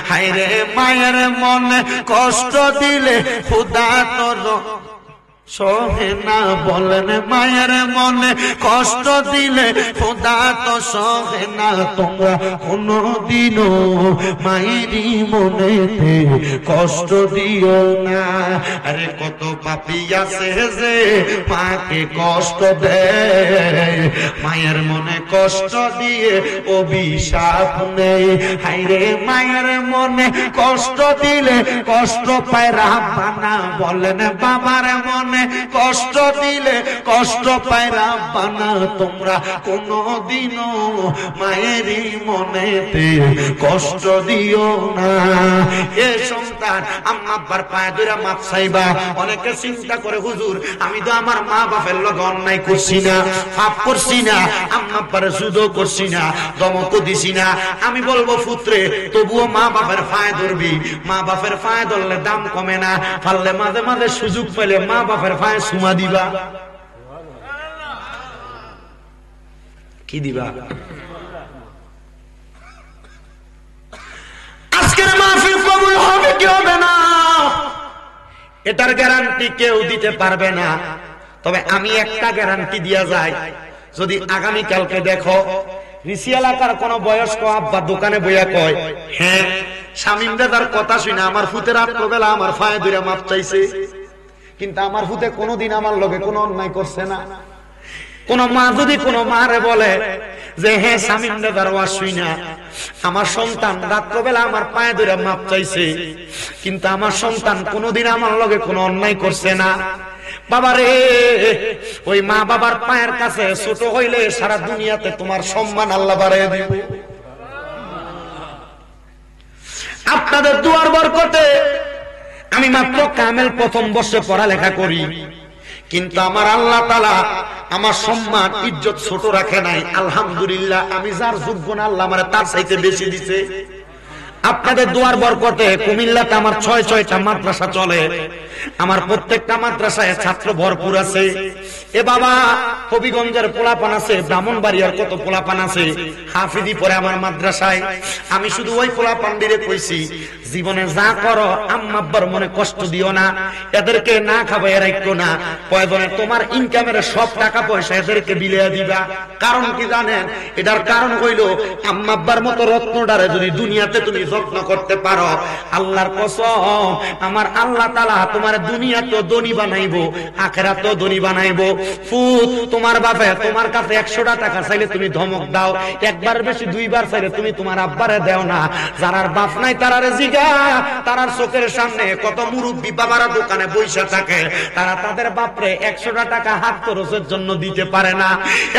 হায়রে মায়ের মনে কষ্ট দিলে খোদা তোর সহে না, বলেন মায়ের মনে কষ্ট দিলে খোদা তো সহে না। তোমরা কোনদিনও মায়েরই মনেতে কষ্ট দিও না। আরে কত পাপী আছে যে মাকে কষ্ট দেয়, মায়ের মনে কষ্ট দিয়ে অভিশাপ নেই। হায়রে মায়ের মনে কষ্ট দিলে কষ্ট পায় রাব্বানা, বলেন বাবার মনে কষ্ট দিলে কষ্ট পায় রাব্বানা। তোমরা কোনদিনও মায়েরই মনেতে কষ্ট দিও না। এ সন্তান আম্মা আব্বার পায়ে ধরে মাপ চাইবা। অনেকে চিন্তা করে হুজুর আমি তো আমার মা বাপের লগে অন্যায় করছি না, পাপ করছি না, আম্মা আব্বারে জুদো করছি না, ধমকও দিছি না। আমি বলবো পুত্রে তবুও মা বাপের পায়ে ধরবি। মা বাপের পায়ে ধরলে দাম কমে না, পারলে মাঝে মাঝে সুযোগ পেলে মা বাপের পায়ে সুমা দিবা। কি দিবা? আজকের মাহফিল কবুল হবে কি হবে না এটার গ্যারান্টি কেউ দিতে পারবে না। তবে আমি একটা গ্যারান্টি দিয়া যাই, যদি আগামী কালকে দেখো ঋষি এলাকার কোন বয়স্ক আব্বা দোকানে বইয়া কয় হ্যাঁ শামীম দাদার কথা শুনে আমার ফুতের রাত্রবেলা আমার পায়ে ধরে মাপ চাইছে, কিন্তু আমার ফুতে কোনোদিন আমার লগে কোনো অন্যায় করছে না। কোন মা যদি কোন মারে বলে যে হ্যাঁ শামীম দাদার ওয়াজ শুইনা আমার সন্তান রাত্রবেলা আমার পায়ে ধরে মাপ চাইছে, কিন্তু আমার সন্তান কোনোদিন আমার লগে কোনো অন্যায় করছে না, বাবারে ওই মা বাবার পায়ের কাছে ছোট হইলে সারা দুনিয়াতে তোমার সম্মান আল্লাহ বাড়াইয়া দিবে। আপনাদের দুয়ার বরকতে আমি মাত্র কামেল প্রথম বর্ষে পড়ালেখা করি, কিন্তু আমার আল্লাহ তাআলা আমার সম্মান ইজ্জত ছোট রাখে নাই। আলহামদুলিল্লাহ, আমি যার যোগ্য না আল্লাহ আমারে তার চাইতে বেশি দিছে। আপনাদের দুয়ার বরকতে কুমিল্লাতে আমার ৬টা মাদ্রাসা চলে। আমার প্রত্যেকটা মাদ্রাসায় ছাত্র ভরপুর আছে। এ বাবা হবিগঞ্জের পোলাপান আছে, ব্রাহ্মণবাড়িয়ার কত পোলাপান আছে, হাফিজি পড়ে আমার মাদ্রাসায়। আমি শুধু ওই পোলাপানদিরে কইছি জীবনে যা করো আম্মা আব্বার মনে কষ্ট দিও না, এদেরকে না খাবাইয়া রাখো না, প্রয়োজনে তোমার ইনকামের সব টাকা পয়সা এদেরকে বিলিয়ে দিবা। কারণ কি জানেন? এটার কারণ হইল আম্মা আব্বার মতো রত্নটারে যদি দুনিয়াতে তুমি যত্ন করতে পারো, আল্লাহর কসম আমার আল্লাহ তাআলা তোমার দুনিয়াতেও ধনী বানাইবো, আখিরাতেও ধনী বানাইবো। ফুত তোমার বাপে তোমার কাছে 100টা টাকা চাইলে তুমি ধমক দাও, একবার বেশি দুইবার চাইলে তুমি তোমার আব্বারে দেও না। যারার বাপ নাই তারারে জিগা, তারার চোখের সামনে কত মুরব্বী বাবারা দোকানে বইসা থাকে, তারা তাদের বাপরে 100টা টাকা হাত খরচের জন্য দিতে পারে না।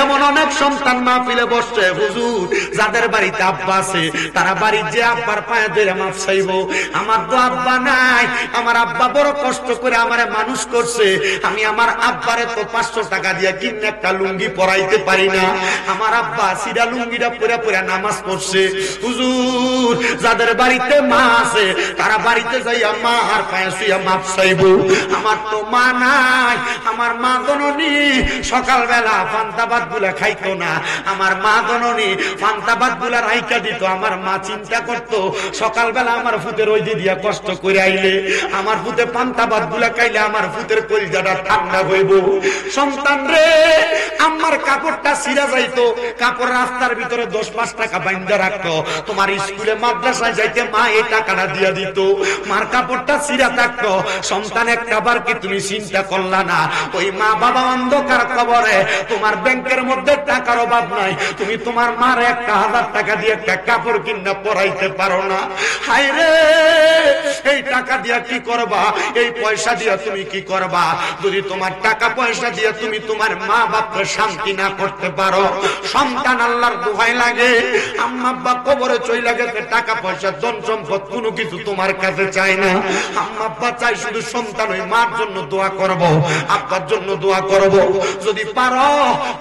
এমন অনেক সন্তান মাহফিলে বসছে হুজুর যাদের বাড়িতে আব্বা আছে, তারা বাড়ির যে আব্বার পায়ে ধরে মাপ চাইবো। আমার তো আব্বা নাই, আমার আব্বা বড় কষ্ট করে আমারে মানুষ করছে, আমি আমার আব্বারে তো 500 টাকা দিয়ে কিনে একটা লুঙ্গি পরাইতে পারি না। আমার আব্বা সিরা লুঙ্গিটা পরে পরে নামাজ পড়ছে। হুজুর যাদের বাড়িতে মা আছে তারা বাড়িতে যাইয়া মা আর পায়ে শুইয়া মাপ চাইবো। আমার তো মা নাই, আমার মা জননী সকালবেলা পান্তাবাদ গুলা খাইতো না, আমার মা জননী পান্তাবাদ গুলা রাইকা দিত। আমার মা চিন্তা করতো সকালবেলা আমার ফুতের ওই দিয়া কষ্ট করে আইলে, আমার ফুতে পান্তা ভাত গুলা খাইলে আমার ফুতের কলিজাটা ঠান্ডা হইব। সন্তান রে, আমার কাপড়টা ছিঁড়া যাইতো, কাপড় রাস্তার ভিতরে 10-5 টাকা বাইন্দা রাখতো, তোমার স্কুলে মাদ্রাসায় যাইতে মা এই টাকাটা দিয়া দিত। মার কাপড়টা ছিঁড়া থাকতো। সন্তান একটাবার কি তুমি চিন্তা করলা না, ওই মা বাবা অন্ধকার কবরে, তোমার ব্যাংকের মধ্যে টাকার অভাব নাই, তুমি তোমার মার 1000 টাকা দিয়ে একটা কাপড় কিনা পরাইতে পারো না। হায় রে, এই টাকা দিয়া কি করবা? এই পয়সা দিয়া তুমি কি করবা? যদি তোমার টাকা পয়সা দিয়া তুমি তোমার মা বাপকে শান্তি না করতে পারো। সন্তান আল্লাহর দোহাই লাগে, আম্মা আব্বা কবরে চইলা গেছে, টাকা পয়সা ধন সম্পদ কোনো কিছু তোমার কাছে চায় না। আম্মা আব্বা চাই শুধু সন্তান ওই মার জন্য দোয়া করব, আব্বার জন্য দোয়া করব। যদি পারো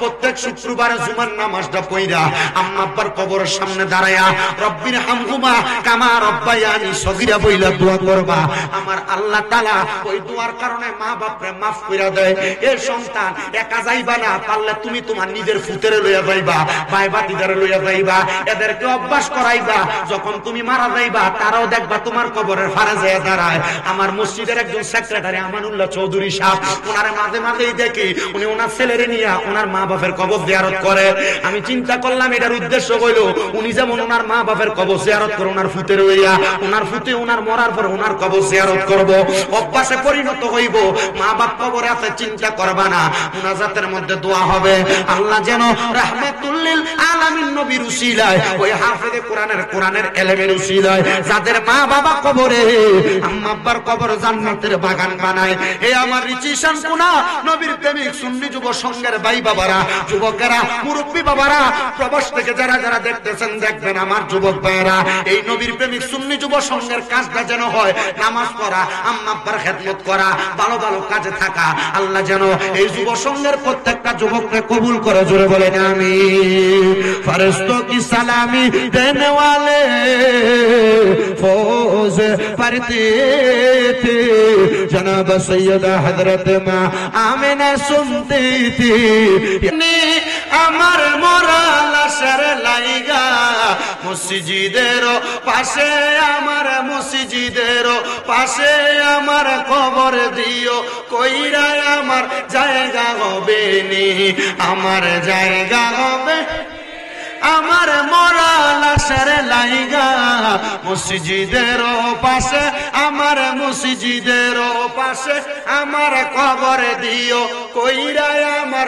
প্রত্যেক শুক্রবারে জুমার নামাজটা পড়া আম্মা আব্বার কবরের সামনে দাঁড়ায়া রব্বির হামহুমা কামা রব্বায়ানি সগীরা বইলা দোয়া করবা। আমার আল্লাহ তাআলা ওই দোয়ার কারণে মা বাপরে মাফ কইরা দেয়। এ সন্তান, একা যাইবা না, পারলে তুমি তোমার নিজের ফুতেরে লইয়া যাইবা, ভাই ভাতিজারে লইয়া যাইবা, এদেরকে অভ্যাস করাইবা। যখন তুমি মারা যাইবা তারাও দেখবা তোমার কবরের ফারে যায় দাঁড়ায়। আমার মসজিদের একজন সেক্রেটারি আমানুল্লাহ চৌধুরী সাহেব, ওনারে মাঝে মাঝেই দেখি উনি ওনার ছেলেরে নিয়ে ওনার মা বাপের কবর জিয়ারত করে। আমি চিন্তা করলাম এটার উদ্দেশ্য হইল উনি যেমন ওনার মা বাপের কবর জিয়ারত করে, ওনার ফুতে রইয়া ওনার ফুতে ওনার মরার পর ওনার কবর জিয়ারত করব, অভ্যাসে পরিণত হইব। মা বাপ কবরে আছে, চিন্তা করবা না, মুনাজাতের মধ্যে দোয়া হবে। আল্লাহ যেন রাহমাতুল লিল আলামিন নবীর উসিলায়, ওই হাফেজে কোরআনের ইলমের উসিলায় যাদের মা বাবা কবরে, আম্মা আব্বার কবর জান্নাতের বাগান বানায়। হে আমার রিচিশন কোনা নবীর প্রেমিক সুন্নি যুব সংঘের ভাই বাবারা, যুবকেরা, মুরব্বী বাবারা, প্রবাস থেকে যারা যারা দেখতেছেন দেখবেন, আমার যুবক ভাইয়েরা, এই নবীর প্রেমিক সুন্নি যুব সংঘের কাজটা যেন হয় নামাজ পড়া, আম্মা আব্বার খেদমত করা, ভালো ভালো কাজে থাকা। আল্লাহ যেন এই যুব সংঘের প্রত্যেকটা যুবককে কবুল করে, জোরে বলেন আমিন। ফেরেশতোं की सलामी देने वाले फौज पढ़ते थे, जनाब सैयदा हजरत मां आमिना सुनती थी। আমার মরা লাশের লাইগা মসজিদের পাশে, আমার মসজিদের পাশে আমার কবর দিও, কইরা আমার জায়গা হবে নি, আমার জায়গা হবে। আমার মরা লাশের লাইগা মসজিদের পাশে, আমার মসজিদের পাশে আমার কবর দিও, কইরা আমার